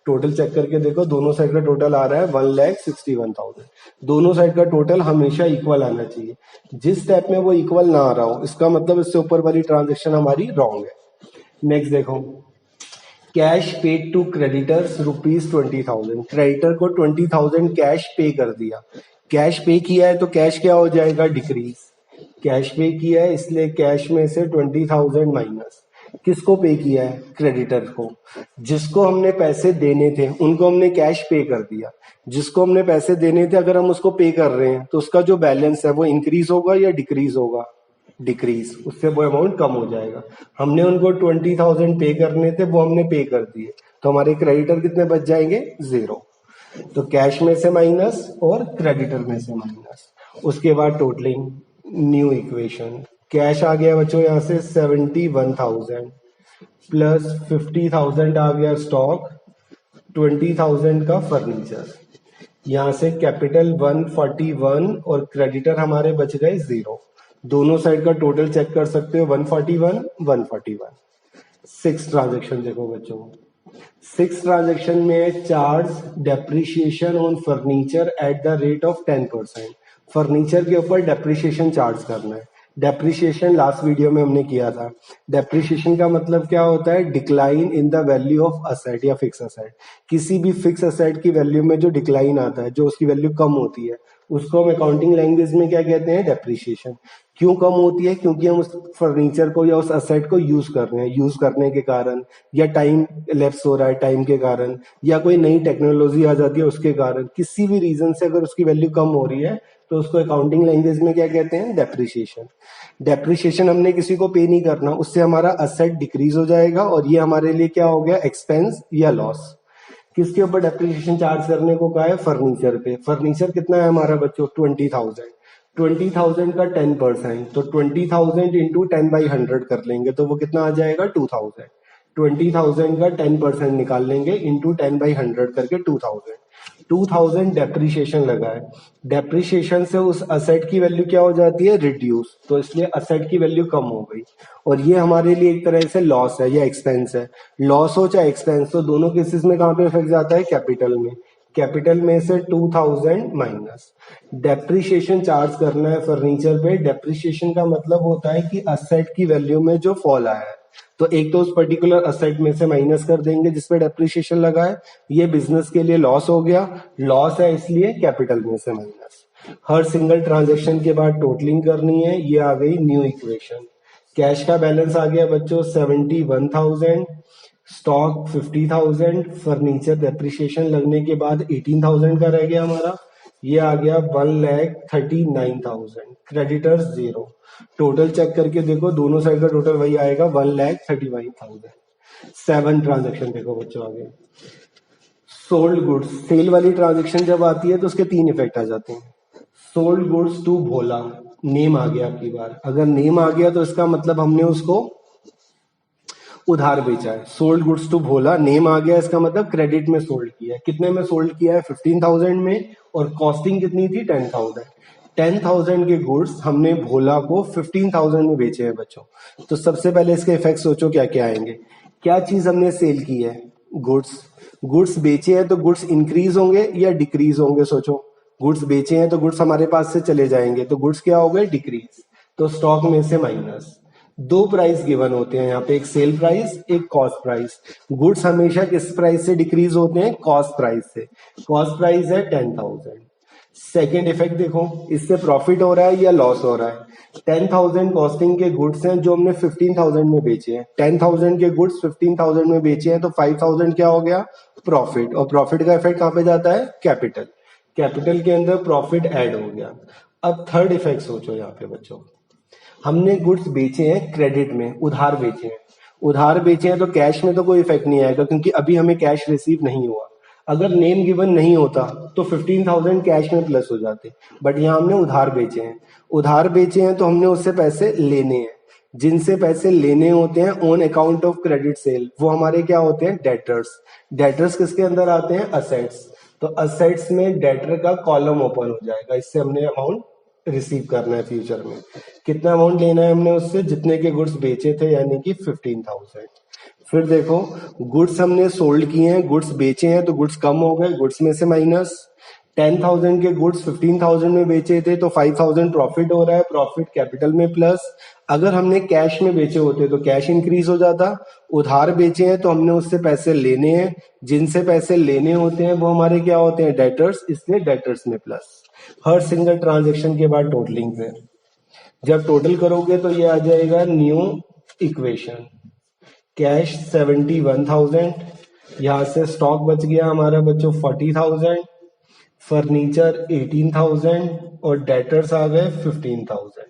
टोटल चेक करके देखो, दोनों साइड का टोटल आ रहा है 1,61,000। दोनों साइड का टोटल हमेशा इक्वल आना चाहिए। जिस स्टेप में वो इक्वल ना आ रहा हो, इसका मतलब इससे ऊपर वाली ट्रांजेक्शन हमारी रॉन्ग है। नेक्स्ट देखो, cash paid to creditors ₹20,000, creditor को 20,000 कैश पे कर दिया। कैश पे किया है तो कैश क्या हो जाएगा, डिक्रीज। कैश पे किया है इसलिए कैश में से 20,000 माइनस। किसको पे किया है, क्रेडिटर को। जिसको हमने पैसे देने थे उनको हमने कैश पे कर दिया। जिसको हमने पैसे देने थे अगर हम उसको पे कर रहे हैं तो उसका जो बैलेंस है वो इंक्रीज होगा या डिक्रीज होगा, डिक्रीज। उससे वो अमाउंट कम हो जाएगा। हमने उनको 20,000 पे करने थे, वो हमने पे कर दिए, तो हमारे क्रेडिटर कितने बच जाएंगे, 0। तो कैश में से माइनस और क्रेडिटर में से माइनस। उसके बाद टोटलिंग, न्यू इक्वेशन, कैश आ गया बच्चों यहाँ से 71,000 प्लस 50,000 आ गया स्टॉक, 20,000 का फर्नीचर। यहाँ से कैपिटल 141 और क्रेडिटर हमारे बच गए 0। दोनों साइड का टोटल चेक कर सकते हो, 141 141। 6 ट्रांजेक्शन देखो बच्चों, 6 ट्रांजेक्शन में charge depreciation on furniture at the rate of 10%। Furniture के ऊपर डेप्रिसिएशन चार्ज करना है। डेप्रिसिएशन लास्ट वीडियो में हमने किया था। डेप्रिसिएशन का मतलब क्या होता है, decline in the value of asset या फिक्स असेट। किसी भी फिक्स असेट की वैल्यू में जो डिक्लाइन आता है, जो उसकी वैल्यू कम होती है, उसको हम अकाउंटिंग लैंग्वेज में क्या कहते हैं, डेप्रिसिएशन। क्यों कम होती है, क्योंकि हम उस फर्नीचर को या उस असेट को यूज कर रहे हैं, यूज करने के कारण, या टाइम लैप्स हो रहा है टाइम के कारण, या कोई नई टेक्नोलॉजी आ जाती है उसके कारण, किसी भी रीजन से अगर उसकी वैल्यू कम हो रही है तो उसको अकाउंटिंग लैंग्वेज में क्या कहते हैं, डेप्रिसिएशन। डेप्रिसिएशन हमने किसी को पे नहीं करना, उससे हमारा असेट डिक्रीज हो जाएगा और ये हमारे लिए क्या हो गया, एक्सपेंस या लॉस। किसके ऊपर डेप्रिसिएशन चार्ज करने को कहा है, फर्नीचर पे। फर्नीचर कितना है हमारा बच्चों, 20,000। 20,000 का 10%, तो 20,000 इंटू 10/100 कर लेंगे तो वो कितना आ जाएगा, 2,000। 20,000 का 10% निकाल लेंगे, इंटू 10/100 करके 2,000। 2,000 डेप्रिसिएशन लगा है। डेप्रिसिएशन से उस असेट की वैल्यू क्या हो जाती है, रिड्यूस, तो इसलिए असेट की वैल्यू कम हो गई। और ये हमारे लिए एक तरह से लॉस है या एक्सपेंस है। लॉस हो चाहे एक्सपेंस, तो दोनों केसेस में कहाँ पे इफेक्ट जाता है, कैपिटल में। कैपिटल में से 2,000 माइनस। डेप्रिसिएशन चार्ज करना है फर्नीचर पे। डेप्रिसिएशन का मतलब होता है कि असेट की वैल्यू में जो फॉल आया है, तो एक तो उस पर्टिकुलर असेट में से माइनस कर देंगे जिसपे डेप्रिसिएशन लगा है। ये बिजनेस के लिए लॉस हो गया, लॉस है इसलिए कैपिटल में से माइनस। हर सिंगल ट्रांजेक्शन के बाद टोटलिंग करनी है। ये आ गई न्यू इक्वेशन। कैश का बैलेंस आ गया बच्चों 71,000, स्टॉक 50,000, फर्नीचर डेप्रिसिएशन लगने के बाद 18,000 का रह गया हमारा। ये आ गया 1,39,000। क्रेडिटर्स 0। टोटल चेक करके देखो, दोनों साइड का टोटल वही आएगा 1,31,000। 7 ट्रांजेक्शन देखो बच्चों आगे। सोल्ड गुड्स, सेल वाली ट्रांजेक्शन जब आती है तो उसके 3 इफेक्ट आ जाते हैं। Sold goods to Bhola, name आ गया आपकी बार। अगर नेम आ गया तो इसका मतलब हमने उसको उधार बेचा है। Sold goods to Bhola, name आ गया, इसका मतलब क्रेडिट में सोल्ड किया है। कितने में सोल्ड किया है, 15,000 में, और कॉस्टिंग कितनी थी, 10,000। 10,000 के गुड्स हमने भोला को 15,000 में बेचे हैं बच्चों। तो सबसे पहले इसके इफेक्ट सोचो क्या क्या आएंगे। क्या चीज हमने सेल की है, गुड्स। गुड्स बेचे हैं तो गुड्स इंक्रीज होंगे या डिक्रीज होंगे, सोचो। गुड्स बेचे हैं तो गुड्स हमारे पास से चले जाएंगे, तो गुड्स क्या हो गए, डिक्रीज। तो स्टॉक में से माइनस। 2 प्राइस गिवन होते हैं यहाँ पे, एक सेल प्राइस, एक कॉस्ट प्राइस। गुड्स हमेशा किस प्राइस से डिक्रीज होते हैं, कॉस्ट प्राइस से। कॉस्ट प्राइस है 10,000। सेकेंड इफेक्ट देखो, इससे प्रॉफिट हो रहा है या लॉस हो रहा है। 10,000 कॉस्टिंग के गुड्स हैं जो हमने 15,000 में बेचे हैं। 10,000 के गुड्स 15,000 में बेचे हैं, तो 5,000 क्या हो गया, प्रॉफिट। और प्रॉफिट का इफेक्ट कहां पे जाता है, कैपिटल। कैपिटल के अंदर प्रॉफिट ऐड हो गया। अब थर्ड इफेक्ट सोचो यहाँ पे बच्चों। हमने गुड्स बेचे हैं क्रेडिट में, उधार बेचे हैं। उधार बेचे हैं तो कैश में तो कोई इफेक्ट नहीं आएगा क्योंकि अभी हमें कैश रिसीव नहीं हुआ। अगर नेम गिवन नहीं होता तो 15,000 कैश में प्लस हो जाते, बट यहाँ हमने उधार बेचे हैं। उधार बेचे हैं तो हमने उससे पैसे लेने हैं। जिनसे पैसे लेने होते हैं on account of credit sale, वो हमारे क्या होते हैं, डेटर्स। डेटर्स किसके अंदर आते हैं, असेट्स। तो असेट्स में डेटर का कॉलम ओपन हो जाएगा। इससे हमने अमाउंट रिसीव करना है फ्यूचर में। कितना अमाउंट लेना है हमने उससे, जितने के गुड्स बेचे थे, यानी कि 15,000। फिर देखो, गुड्स हमने सोल्ड किए हैं, गुड्स बेचे हैं, तो गुड्स कम हो गए, गुड्स में से माइनस। 10,000 के गुड्स 15,000 में बेचे थे, तो 5,000 प्रॉफिट हो रहा है, प्रॉफिट कैपिटल में प्लस। अगर हमने कैश में बेचे होते तो कैश इंक्रीज हो जाता। उधार बेचे हैं तो हमने उससे पैसे लेने हैं। जिनसे पैसे लेने होते हैं वो हमारे क्या होते हैं, डेटर्स, इसलिए डेटर्स में प्लस। हर सिंगल ट्रांजेक्शन के बाद टोटलिंग पे जब टोटल करोगे तो ये आ जाएगा न्यू इक्वेशन। कैश 71,000, यहां से स्टॉक बच गया हमारा बच्चों 40,000, फर्नीचर 18,000 और डेटर्स आ गए 15,000।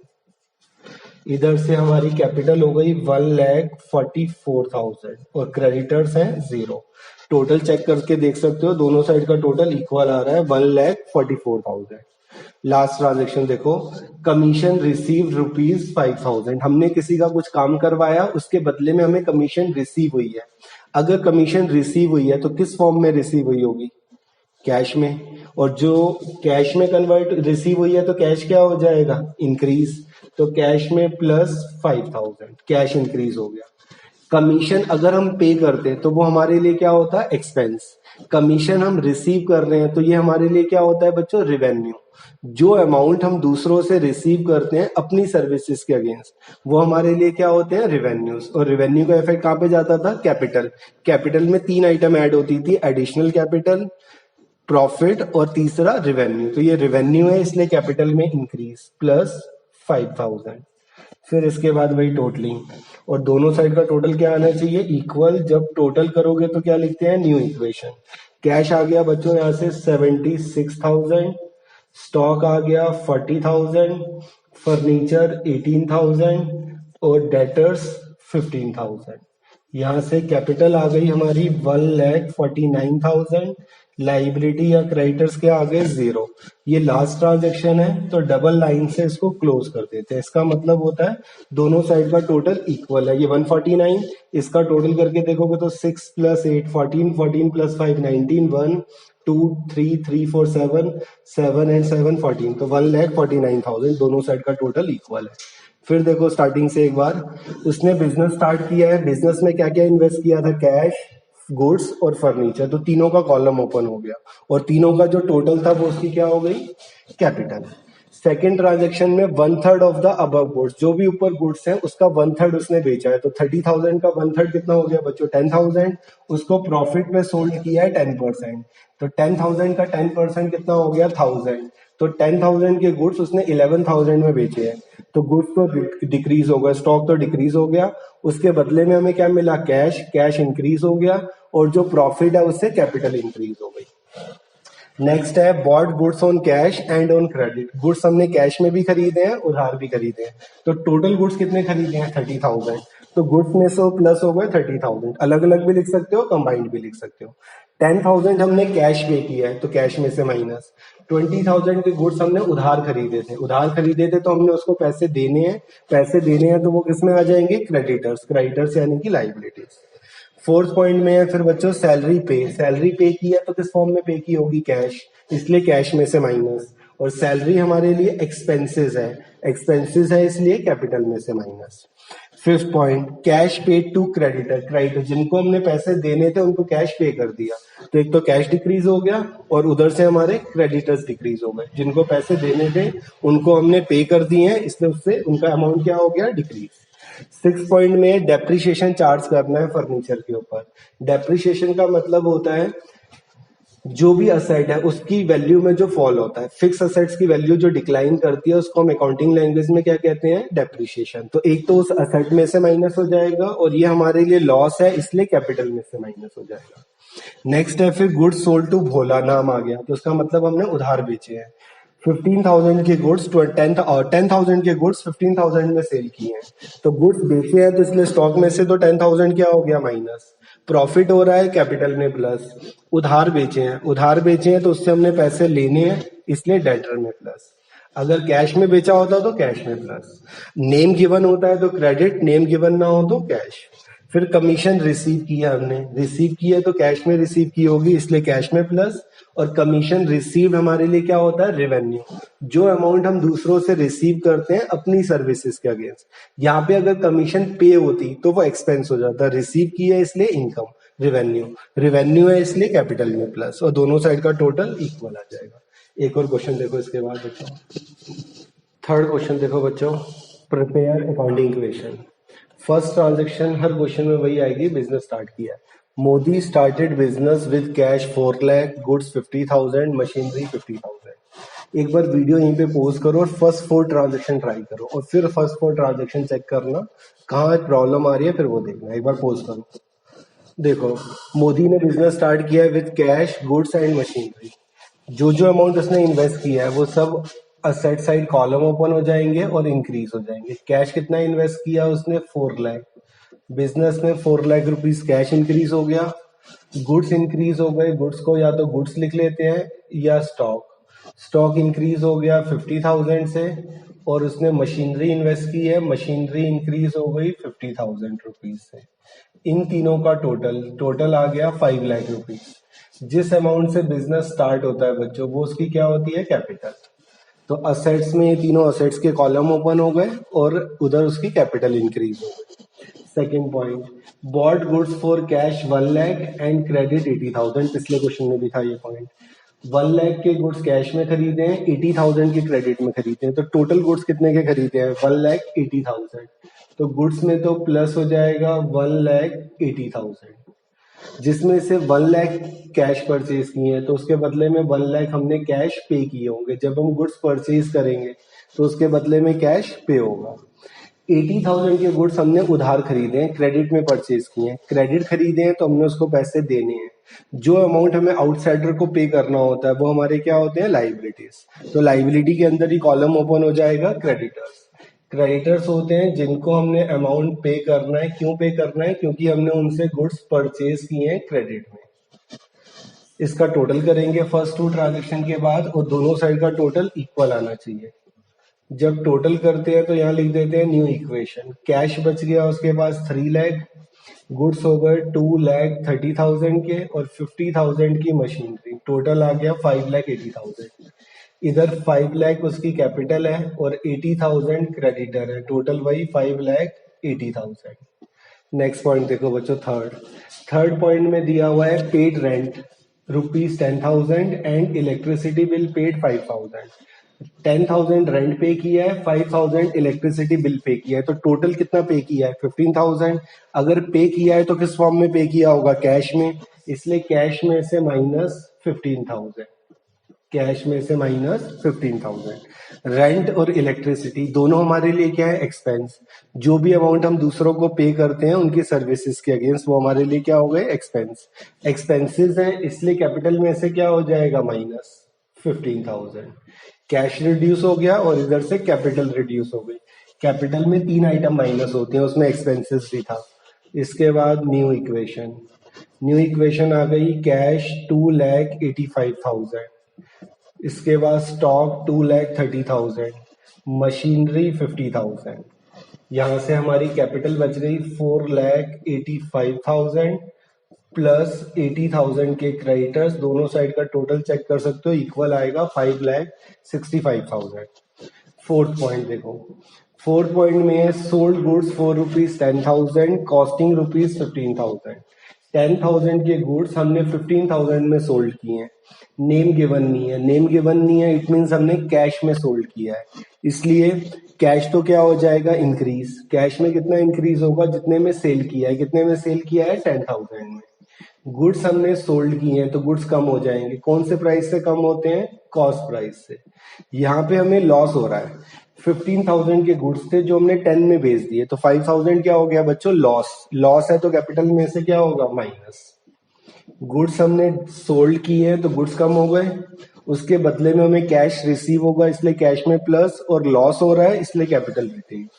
इधर से हमारी कैपिटल हो गई 1,44,000 और क्रेडिटर्स हैं 0। टोटल चेक करके देख सकते हो, दोनों साइड का टोटल इक्वल आ रहा है 1,44,000। लास्ट ट्रांजेक्शन देखो, कमीशन रिसीव ₹5,000। हमने किसी का कुछ काम करवाया, उसके बदले में हमें कमीशन रिसीव हुई है। अगर कमीशन रिसीव हुई है तो किस फॉर्म में रिसीव हुई होगी, कैश में। और जो कैश में कन्वर्ट रिसीव हुई है तो कैश क्या हो जाएगा, इंक्रीज। तो कैश में प्लस 5,000, कैश इंक्रीज हो गया। कमीशन अगर हम पे करते तो वो हमारे लिए क्या होता है, एक्सपेंस। कमीशन हम रिसीव कर रहे हैं तो ये हमारे लिए क्या होता है बच्चों, रेवेन्यू। जो अमाउंट हम दूसरों से रिसीव करते हैं अपनी सर्विसेज के अगेंस्ट, वो हमारे लिए क्या होते हैं, रेवेन्यूज। और रेवेन्यू का इफेक्ट कहां पे जाता था, कैपिटल। कैपिटल में 3 आइटम ऐड होती थी, एडिशनल कैपिटल, प्रॉफिट और तीसरा रेवेन्यू। तो ये रेवेन्यू है इसलिए कैपिटल में इंक्रीज प्लस 5,000। फिर इसके बाद वही टोटलिंग, और दोनों साइड का टोटल क्या आना चाहिए, इक्वल। जब टोटल करोगे तो क्या लिखते हैं, न्यू इक्वेशन। कैश आ गया बच्चों यहाँ से 76,000, स्टॉक आ गया 40,000, फर्नीचर 18,000 और डेटर्स 15,000। यहां से कैपिटल आ गई हमारी 1,49,000, लाइबिलिटी या क्रेडिटर्स के आगे जीरो। ये लास्ट ट्रांजेक्शन है तो डबल लाइन से इसको क्लोज कर देते हैं। इसका मतलब होता है दोनों साइड का टोटल इक्वल है। ये 149, इसका टोटल करके देखोगे तो 6 + 8 14, 14 + 5 19, 1 2 3 3 4 7, 7 and 7 14, तो 1,49,000 दोनों साइड का टोटल इक्वल है। फिर देखो स्टार्टिंग से एक बार, उसने बिजनेस स्टार्ट किया है। बिजनेस में क्या क्या इन्वेस्ट किया था? कैश, गुड्स और फर्नीचर, तो तीनों का कॉलम ओपन हो गया और तीनों का जो टोटल था वो उसकी क्या हो गई? कैपिटल। सेकेंड ट्रांजेक्शन में 1/3 ऑफ द अबव गुड्स, जो भी ऊपर गुड्स है उसका 1/3 उसने बेचा है, तो 30,000 का 1/3 कितना हो गया बच्चों? 10,000। उसको प्रॉफिट में सोल्ड किया है 10%, तो 10,000 का 10% कितना हो गया? 1,000। तो 10,000 के गुड्स उसने 11,000 में बेचे हैं, तो गुड्स तो डिक्रीज हो गया, स्टॉक तो डिक्रीज हो गया। उसके बदले में हमें क्या मिला? कैश। कैश इंक्रीज हो गया और जो प्रॉफिट है उससे कैपिटल इंक्रीज हो गई। नेक्स्ट है bought goods on cash and on credit. Goods हमने कैश में भी खरीदे हैं, उधार भी खरीदे हैं, तो टोटल गुड्स कितने खरीदे हैं? 30,000। तो गुड्स में से प्लस हो गए 30,000। अलग अलग भी लिख सकते हो, कंबाइंड भी लिख सकते हो। 10,000 हमने कैश पे किया है तो कैश में से माइनस। 20,000 के गुड्स हमने उधार खरीदे थे, उधार खरीदे थे तो हमने उसको पैसे देने हैं, पैसे देने हैं तो वो किस में आ जाएंगे? क्रेडिटर्स। क्रेडिटर्स यानी कि लाइबिलिटीज। फोर्थ पॉइंट में है फिर बच्चों सैलरी पे। सैलरी पे की है तो किस फॉर्म में पे की होगी? कैश, इसलिए कैश में से माइनस। और सैलरी हमारे लिए एक्सपेंसेस है, एक्सपेंसेस है इसलिए कैपिटल में से minus. Fifth point cash paid to creditor. Creditor जिनको हमने पैसे देने थे उनको कैश पे कर दिया, तो एक तो कैश डिक्रीज हो गया और उधर से हमारे क्रेडिटर्स डिक्रीज हो गए। जिनको पैसे देने थे उनको हमने पे कर दिए हैं, इसलिए उससे उनका अमाउंट क्या हो गया? डिक्रीज। 6 पॉइंट में डेप्रिसिएशन चार्ज करना है फर्नीचर के ऊपर। डेप्रिसिएशन का मतलब होता है जो भी असेट है उसकी वैल्यू में जो फॉल होता है, फिक्स असेट्स की वैल्यू जो डिक्लाइन करती है उसको हम अकाउंटिंग लैंग्वेज में क्या कहते हैं? डेप्रिसिएशन। तो एक तो उस असेट में से माइनस हो जाएगा और ये हमारे लिए लॉस है इसलिए कैपिटल में से माइनस हो जाएगा। नेक्स्ट है फिर गुड्स सोल्ड टू भोला, नाम आ गया तो उसका मतलब हमने उधार बेचे हैं। 15,000 के गुड्स 10,000 के गुड्स 15,000 में सेल किए हैं, तो गुड्स बेचे हैं तो इसलिए स्टॉक में से तो 10,000 क्या हो गया? माइनस। प्रॉफिट हो रहा है कैपिटल में प्लस। उधार बेचे हैं, उधार बेचे हैं तो उससे हमने पैसे लेने हैं इसलिए डेटर में प्लस। अगर कैश में बेचा होता तो कैश में प्लस। नेम गिवन होता है तो क्रेडिट, नेम गिवन ना हो तो कैश। फिर कमीशन रिसीव किया हमने, रिसीव किया तो कैश में रिसीव की होगी इसलिए कैश में प्लस। और कमीशन रिसीव्ड हमारे लिए क्या होता है? रेवेन्यू। जो अमाउंट हम दूसरों से रिसीव करते हैं अपनी सर्विसेज के अगेंस्ट। यहाँ पे अगर कमीशन पे होती तो वो एक्सपेंस हो जाता, रिसीव की है इसलिए इनकम, रेवेन्यू। रेवेन्यू है इसलिए कैपिटल में प्लस और दोनों साइड का टोटल इक्वल आ जाएगा। एक और क्वेश्चन देखो इसके बाद बच्चों। थर्ड क्वेश्चन देखो बच्चों, prepare accounting equation. First transaction हर क्वेश्चन में वही आएगी, बिजनेस स्टार्ट किया। Modi started business with cash 4 lakh, goods 50,000, machinery 50,000। एक बार वीडियो यहीं पे पोज करो और फर्स्ट 4 ट्रांजेक्शन ट्राई करो और फिर फर्स्ट 4 ट्रांजेक्शन चेक करना कहाँ प्रॉब्लम आ रही है, फिर वो देखना। एक बार पोज करो। देखो मोदी ने बिजनेस स्टार्ट किया है with cash, goods and machinery. जो जो अमाउंट उसने इन्वेस्ट किया है वो सब असेट साइड कॉलम ओपन हो जाएंगे और इंक्रीज हो जाएंगे। कैश कितना इन्वेस्ट किया उसने? 4 लाख। बिजनेस में 4 लाख रुपीस कैश इंक्रीज हो गया, गुड्स इंक्रीज हो गए। गुड्स को या तो गुड्स लिख लेते हैं या स्टॉक। स्टॉक इंक्रीज हो गया 50,000 से और उसने मशीनरी इन्वेस्ट की है, मशीनरी इंक्रीज हो गई 50,000 रुपीज से। इन तीनों का टोटल आ गया 5 लाख रुपीज। जिस अमाउंट से बिजनेस स्टार्ट होता है बच्चों वो उसकी क्या होती है? कैपिटल। तो असेट्स में ये तीनों असेट्स के कॉलम ओपन हो गए और उधर उसकी कैपिटल इंक्रीज हो गई। Second point, bought goods for cash 1 lakh and credit 80,000। पिछले क्वेश्चन में भी था ये पॉइंट। 1 लाख के गुड्स कैश में खरीदे हैं, 80,000 के क्रेडिट में खरीदे हैं, तो टोटल गुड्स कितने के खरीदे हैं? 1,80,000। तो गुड्स में तो प्लस हो जाएगा 1,80,000, जिसमें से 1 लाख कैश परचेज किए हैं तो उसके बदले में 1 लाख हमने कैश पे किए होंगे। जब हम गुड्स परचेज करेंगे तो उसके बदले में कैश पे होगा। 80,000 के गुड्स हमने उधार खरीदे हैं, क्रेडिट में परचेज किए हैं। क्रेडिट खरीदे हैं तो हमने उसको पैसे देने हैं। जो अमाउंट हमें आउटसाइडर को पे करना होता है वो हमारे क्या होते हैं? लाइबिलिटीज। तो लाइबिलिटी के अंदर ही कॉलम ओपन हो जाएगा क्रेडिटर्स। क्रेडिटर्स होते हैं जिनको हमने अमाउंट पे करना है। क्यों पे करना है? क्योंकि हमने उनसे गुड्स परचेज किए हैं क्रेडिट में। इसका टोटल करेंगे फर्स्ट टू ट्रांजेक्शन के बाद और दोनों साइड का टोटल इक्वल आना चाहिए। जब टोटल करते हैं तो यहाँ लिख देते हैं न्यू इक्वेशन। कैश बच गया उसके पास 3 लाख, गुड्स हो गए 2,30,000 के और 50,000 की मशीनरी, टोटल आ गया 5,80,000। इधर 5 लाख उसकी कैपिटल है और 80,000 क्रेडिटर है, टोटल वही 5,80,000। नेक्स्ट पॉइंट देखो बच्चों, थर्ड पॉइंट में दिया हुआ है paid rent ₹10,000 and electricity bill paid 5,000। 10,000 rent पे किया है, 5,000 इलेक्ट्रिसिटी बिल पे किया है, तो टोटल कितना पे किया है 15,000। अगर पे किया है तो किस फॉर्म में पे किया होगा, कैश में, इसलिए कैश में से माइनस 15,000, कैश में से माइनस 15,000। रेंट और इलेक्ट्रिसिटी दोनों हमारे लिए क्या है, एक्सपेंस। जो भी अमाउंट हम दूसरों को पे करते हैं उनकी सर्विसेज के अगेंस्ट, वो हमारे लिए क्या हो गए, एक्सपेंस। एक्सपेंसेस हैं इसलिए कैपिटल में से क्या हो जाएगा, माइनस 15,000। कैश रिड्यूस हो गया और इधर से कैपिटल रिड्यूस हो गई। कैपिटल में 3 आइटम माइनस होते हैं, उसमें एक्सपेंसेस भी था। इसके बाद न्यू इक्वेशन आ गई, कैश 2,85,000, इसके बाद स्टॉक 2,30,000, मशीनरी 50,000। यहां से हमारी कैपिटल बच गई 4,85,000 प्लस 80,000 के क्रेडिटर्स, दोनों साइड का टोटल चेक कर सकते हो, इक्वल आएगा 5,65,000। फोर्थ पॉइंट देखो, फोर्थ पॉइंट में सोल्ड गुड्स फॉर ₹10,000, कॉस्टिंग ₹15,000। 10,000 के गुड्स हमने 15,000 में सोल्ड किए हैं। नेम गिवन नहीं है, इट मीन्स हमने कैश में सोल्ड किया है, इसलिए कैश तो क्या हो जाएगा, इंक्रीज। कैश में कितना इंक्रीज होगा, जितने में सेल किया है। कितने में सेल किया है, 10,000 में। गुड्स हमने सोल्ड किए हैं तो गुड्स कम हो जाएंगे, कौन से प्राइस से कम होते हैं, कॉस्ट प्राइस से। यहाँ पे हमें लॉस हो रहा है, 15,000 के गुड्स थे जो हमने 10 में बेच दिए, तो 5,000 क्या हो गया बच्चों, लॉस है, तो कैपिटल में से क्या होगा, माइनस। गुड्स हमने सोल्ड किए हैं तो गुड्स कम हो गए, उसके बदले में हमें कैश रिसीव होगा, इसलिए कैश में प्लस, और लॉस हो रहा है इसलिए कैपिटल रिड्यूस।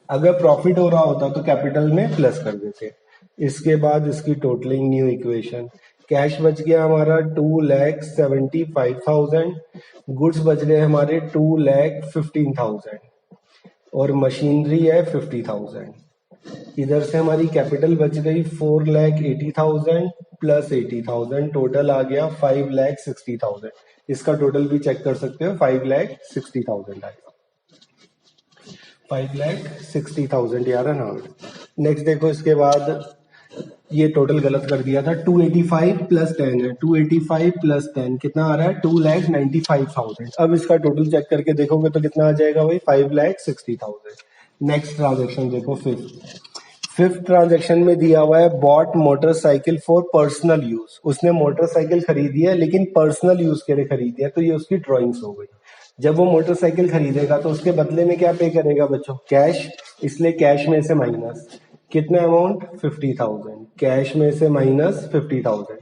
अगर प्रॉफिट हो रहा होता तो कैपिटल में प्लस कर देते। इसके बाद इसकी टोटलिंग, न्यू इक्वेशन। कैश बच गया हमारा 2,75,000, गुड्स बच गए हमारे 2,15,000 और मशीनरी है 50,000। इधर से हमारी कैपिटल बच गई 4,80,000 प्लस 80,000, टोटल आ गया 5,60,000। इसका टोटल भी चेक कर सकते हो, 5,60,000 आएगा, 5,60,000 यार है ना। नेक्स्ट देखो, इसके बाद ये टोटल गलत कर दिया था, 285 प्लस 10 है, 285 प्लस 10 कितना आ रहा है, 2,95,000। अब इसका टोटल चेक करके देखोगे तो कितना आ जाएगा भाई, 5,60,000। नेक्स्ट ट्रांजेक्शन देखो, फिफ्थ ट्रांजेक्शन में दिया हुआ है bought motorcycle for personal use. उसने मोटरसाइकिल खरीदी है लेकिन पर्सनल यूज के लिए खरीदी है, तो ये उसकी ड्रॉइंग्स हो गई। जब वो मोटरसाइकिल खरीदेगा तो उसके बदले में क्या पे करेगा बच्चों, कैश, इसलिए कैश में से माइनस कितना अमाउंट, 50,000, कैश में से माइनस 50,000।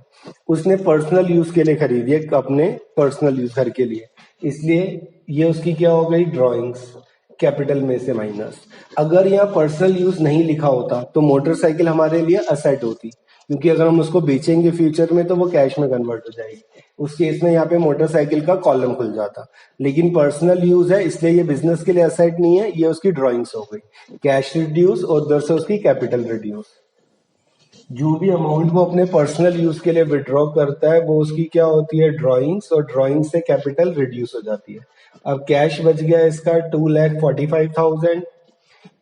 उसने पर्सनल यूज के लिए खरीदी है, अपने पर्सनल यूज घर के लिए, इसलिए ये उसकी क्या हो गई, ड्रॉइंग्स, कैपिटल में से माइनस। अगर यहाँ पर्सनल यूज नहीं लिखा होता तो मोटरसाइकिल हमारे लिए असेट होती, क्योंकि अगर हम उसको बेचेंगे फ्यूचर में तो वो कैश में कन्वर्ट हो जाएगी। उस केस में यहाँ पे मोटरसाइकिल का कॉलम खुल जाता, लेकिन पर्सनल यूज है इसलिए ये बिजनेस के लिए असेट नहीं है, ये उसकी ड्रॉइंग्स हो गई। कैश रिड्यूस और उधर से उसकी कैपिटल रिड्यूस। जो भी अमाउंट वो अपने पर्सनल यूज के लिए विड्रॉ करता है वो उसकी क्या होती है, ड्रॉइंग्स, और ड्रॉइंग से कैपिटल रिड्यूस हो जाती है। अब कैश बच गया इसका 2,45,000,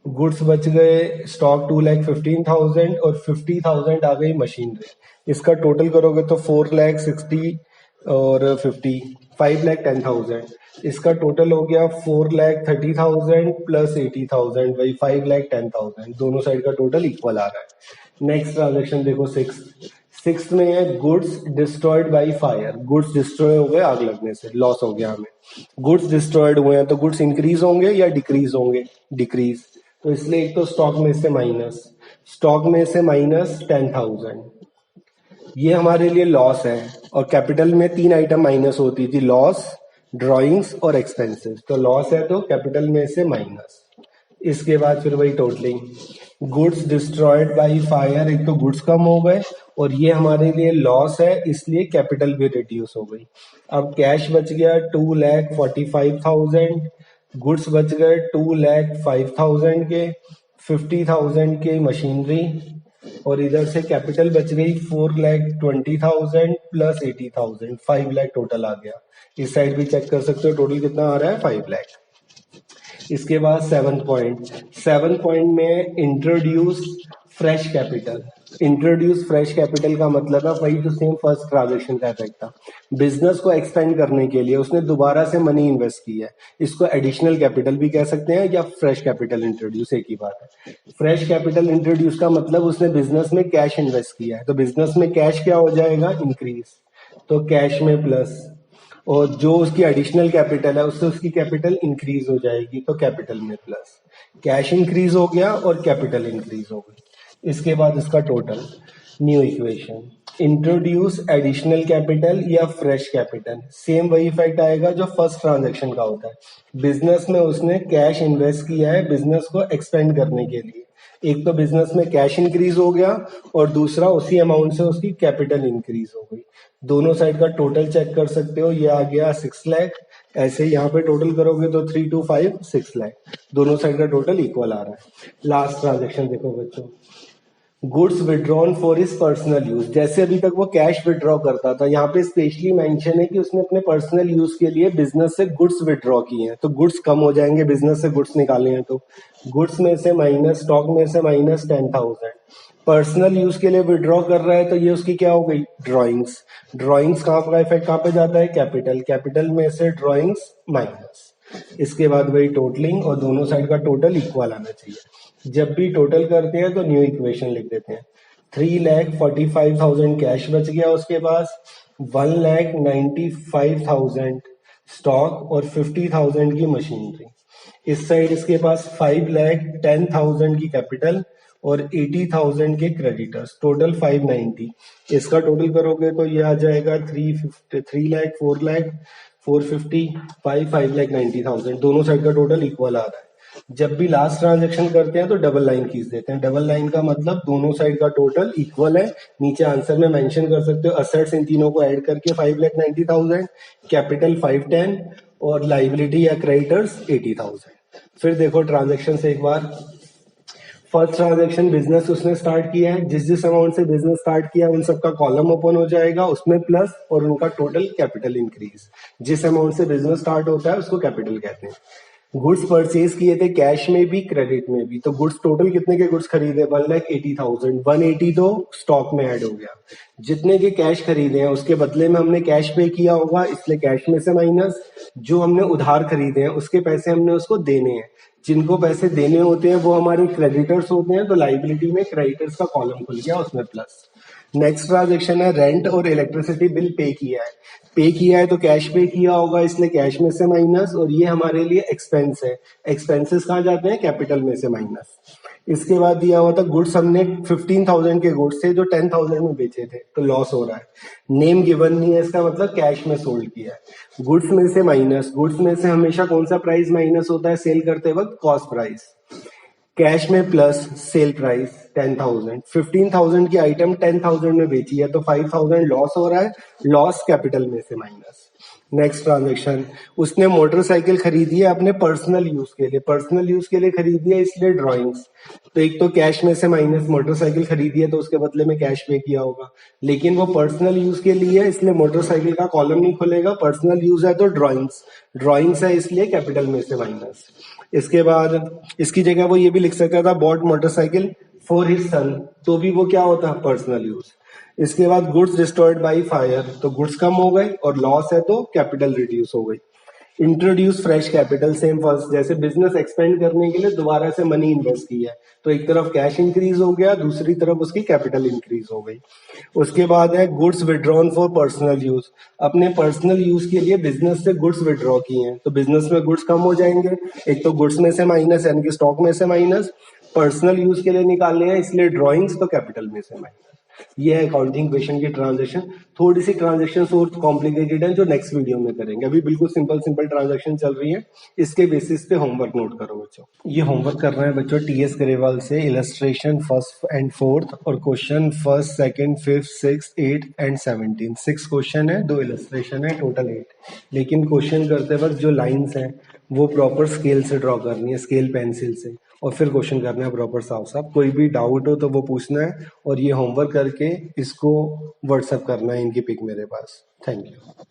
गुड्स बच गए, स्टॉक 2,15,000 और 50,000 आ गई मशीनरी। इसका टोटल करोगे तो 4,60,000 और 50, 5,10,000। इसका टोटल हो गया 4,30,000 प्लस 80,000, वही 5,10,000। दोनों साइड का टोटल इक्वल आ रहा है। नेक्स्ट ट्रांजेक्शन देखो, सिक्स में है goods destroyed by fire. Goods destroy हो गए आग लगने से, लॉस हो गया हमें। गुड्स डिस्ट्रॉयड हुए हैं तो गुड्स इंक्रीज होंगे या डिक्रीज होंगे, डिक्रीज। तो इसलिए एक तो स्टॉक में से माइनस, स्टॉक में से माइनस 10,000, ये हमारे लिए लॉस है। और कैपिटल में 3 आइटम माइनस होती थी, लॉस, ड्रॉइंग्स और एक्सपेंसेस। तो लॉस है तो कैपिटल में से माइनस। इसके बाद फिर वही totalling, goods destroyed by fire, एक तो गुड्स कम हो गए और ये हमारे लिए लॉस है, इसलिए कैपिटल भी रिड्यूस हो गई। अब कैश बच गया 2,45,000, गुड्स बच गए 2,05,000 के, 50,000 के मशीनरी, और इधर से कैपिटल बच गई 4,20,000 प्लस 80,000, 5 लाख टोटल आ गया। इस साइड भी चेक कर सकते हो टोटल कितना आ रहा है, 5 लाख। इसके बाद 7 पॉइंट में introduce fresh capital. Introduce fresh capital का मतलब है वही जो सेम फर्स्ट ट्रांजेक्शन का इफेक्ट था। बिजनेस को एक्सपेंड करने के लिए उसने दोबारा से मनी इन्वेस्ट की है, इसको एडिशनल कैपिटल भी कह सकते हैं या फ्रेश कैपिटल इंट्रोड्यूस, एक ही बात है। फ्रेश कैपिटल इंट्रोड्यूस का मतलब उसने बिजनेस में कैश इन्वेस्ट किया है, तो बिजनेस में कैश क्या हो जाएगा, इंक्रीज, तो कैश में प्लस, और जो उसकी एडिशनल कैपिटल है उससे उसकी कैपिटल इंक्रीज हो जाएगी, तो कैपिटल में प्लस। कैश इंक्रीज हो गया और कैपिटल इंक्रीज हो गई। इसके बाद इसका total, new equation, introduce additional capital या फ्रेश कैपिटल, सेम वही इफेक्ट आएगा जो फर्स्ट ट्रांजेक्शन का होता है। बिजनेस में उसने कैश इन्वेस्ट किया है बिजनेस को एक्सपेंड करने के लिए, एक तो बिजनेस में कैश इंक्रीज हो गया और दूसरा उसी अमाउंट से उसकी कैपिटल इंक्रीज हो गई। दोनों साइड का टोटल चेक कर सकते हो, ये आ गया 6 लाख, ऐसे यहाँ पे टोटल करोगे तो 3 2 5 6 लाख, दोनों साइड का टोटल इक्वल आ रहा है। लास्ट ट्रांजेक्शन देखो बच्चों, goods withdrawn for his personal use. जैसे अभी तक वो कैश विड्रॉ करता था, यहाँ पे स्पेशली मेंशन है कि उसने अपने पर्सनल यूज के लिए बिजनेस से गुड्स विड्रॉ किए हैं, तो गुड्स कम हो जाएंगे, बिजनेस से गुड्स निकाले हैं तो गुड्स में से माइनस, स्टॉक में से माइनस 10,000। पर्सनल यूज के लिए विड्रॉ कर रहा है तो ये उसकी क्या हो गई, ड्रॉइंग्स। ड्रॉइंग्स कहाँ का इफेक्ट कहाँ पे जाता है, कैपिटल, कैपिटल में से ड्रॉइंग्स माइनस। इसके बाद वही टोटलिंग और दोनों साइड का टोटल इक्वल आना चाहिए। जब भी टोटल करते हैं तो न्यू इक्वेशन लिख देते हैं। 3,45,000 कैश बच गया उसके पास, 1,95,000 स्टॉक और 50,000 की मशीनरी। इस साइड इसके पास 5,10,000 की कैपिटल और 80,000 के क्रेडिटर्स, टोटल 590। इसका टोटल करोगे तो ये आ जाएगा 3 लाख, 4 लाख, 450, 5,90,000। दोनों साइड का टोटल इक्वल आ रहा है। जब भी लास्ट ट्रांजेक्शन करते हैं तो डबल लाइन खींच देते हैं। डबल लाइन का मतलब दोनों साइड का टोटल इक्वल है। नीचे आंसर में मेंशन कर सकते हो, असेट्स इन तीनों को ऐड करके 5,90,000, कैपिटल 510 और लाइबिलिटी या क्रेडिटर्स 80,000। फिर देखो ट्रांजेक्शन से एक बार, फर्स्ट ट्रांजेक्शन बिजनेस उसने स्टार्ट किया है, जिस जिस अमाउंट से बिजनेस स्टार्ट किया उन सबका कॉलम ओपन हो जाएगा, उसमें प्लस और उनका टोटल कैपिटल इंक्रीज। जिस अमाउंट से बिजनेस स्टार्ट होता है उसको कैपिटल कहते हैं। गुड्स परचेज किए थे कैश में भी क्रेडिट में भी, तो गुड्स टोटल कितने के गुड्स खरीदे, 1,80,000, 180 तो स्टॉक में ऐड हो गया। जितने के कैश खरीदे हैं उसके बदले में हमने कैश पे किया होगा, इसलिए कैश में से माइनस, जो हमने उधार खरीदे हैं उसके पैसे हमने उसको देने हैं, जिनको पैसे देने होते हैं वो हमारे क्रेडिटर्स होते हैं, तो लाइबिलिटी में क्रेडिटर्स का कॉलम खुल गया, उसमें प्लस। नेक्स्ट ट्रांजेक्शन है, रेंट और इलेक्ट्रिसिटी बिल पे किया है। पे किया है तो कैश पे किया होगा, इसलिए कैश में से माइनस, और ये हमारे लिए एक्सपेंस है। एक्सपेंसेस कहाँ जाते हैं, कैपिटल में से माइनस। इसके बाद दिया हुआ था गुड्स, हमने 15,000 के गुड्स थे जो 10,000 में बेचे थे, तो लॉस हो रहा है। नेम गिवन नहीं है, इसका मतलब कैश में सोल्ड किया है। गुड्स में से माइनस, गुड्स में से हमेशा कौन सा प्राइस माइनस होता है सेल करते वक्त, कॉस्ट प्राइस। कैश में प्लस, सेल प्राइस 10,000, 15,000 की आइटम 10,000 में बेची है तो 5,000 लॉस हो रहा है, लॉस कैपिटल में से माइनस। नेक्स्ट ट्रांजेक्शन, उसने मोटरसाइकिल खरीदी है अपने पर्सनल यूज के लिए, पर्सनल यूज के लिए खरीदी है इसलिए ड्रॉइंग्स, तो एक तो कैश में से माइनस, मोटरसाइकिल खरीदी है तो उसके बदले में कैश पे किया होगा, लेकिन वो पर्सनल यूज के लिए है इसलिए मोटरसाइकिल का कॉलम नहीं खुलेगा, पर्सनल यूज है तो ड्रॉइंग्स, ड्रॉइंग्स है इसलिए कैपिटल में से माइनस। इसके बाद इसकी जगह वो ये भी लिख सकता था, bought motorcycle for his son, तो भी वो क्या होता है, पर्सनल यूज। इसके बाद गुड्स डिस्ट्रॉयड बाय फायर, तो गुड्स कम हो गए और लॉस है तो कैपिटल रिड्यूस हो गई। Introduce fresh capital, same first, जैसे बिजनेस एक्सपेंड करने के लिए दोबारा से मनी इन्वेस्ट किया है, तो एक तरफ कैश इंक्रीज हो गया, दूसरी तरफ उसकी कैपिटल इंक्रीज हो गई। उसके बाद है goods withdrawn for personal use, अपने पर्सनल यूज के लिए बिजनेस से गुड्स विड्रॉ किए हैं, तो बिजनेस में गुड्स कम हो जाएंगे, एक तो गुड्स में से माइनस यानी कि स्टॉक में से माइनस, पर्सनल यूज के लिए निकालने हैं इसलिए ड्रॉइंग्स, तो कैपिटल में से माइनस। ये है अकाउंटिंग इक्वेशन की ट्रांजेक्शन। थोड़ी सी ट्रांजेक्शन और कॉम्प्लिकेटेड है जो नेक्स्ट वीडियो में करेंगे, अभी बिल्कुल सिंपल सिंपल ट्रांजेक्शन चल रही है। इसके बेसिस पे होमवर्क नोट करो बच्चों। ये होमवर्क कर रहे हैं बच्चों टीएस गरेवाल से, इलस्ट्रेशन फर्स्ट एंड फोर्थ और question first second fifth six 8 and 17। 6 question है, 2 इलस्ट्रेशन है, टोटल 8। लेकिन क्वेश्चन करते वक्त जो लाइंस हैं वो प्रॉपर स्केल से ड्रॉ करनी है, स्केल पेंसिल से, और फिर क्वेश्चन करना है प्रॉपर साफ साफ। कोई भी डाउट हो तो वो पूछना है, और ये होमवर्क करके इसको व्हाट्सएप करना है, इनकी पिक मेरे पास। Thank you.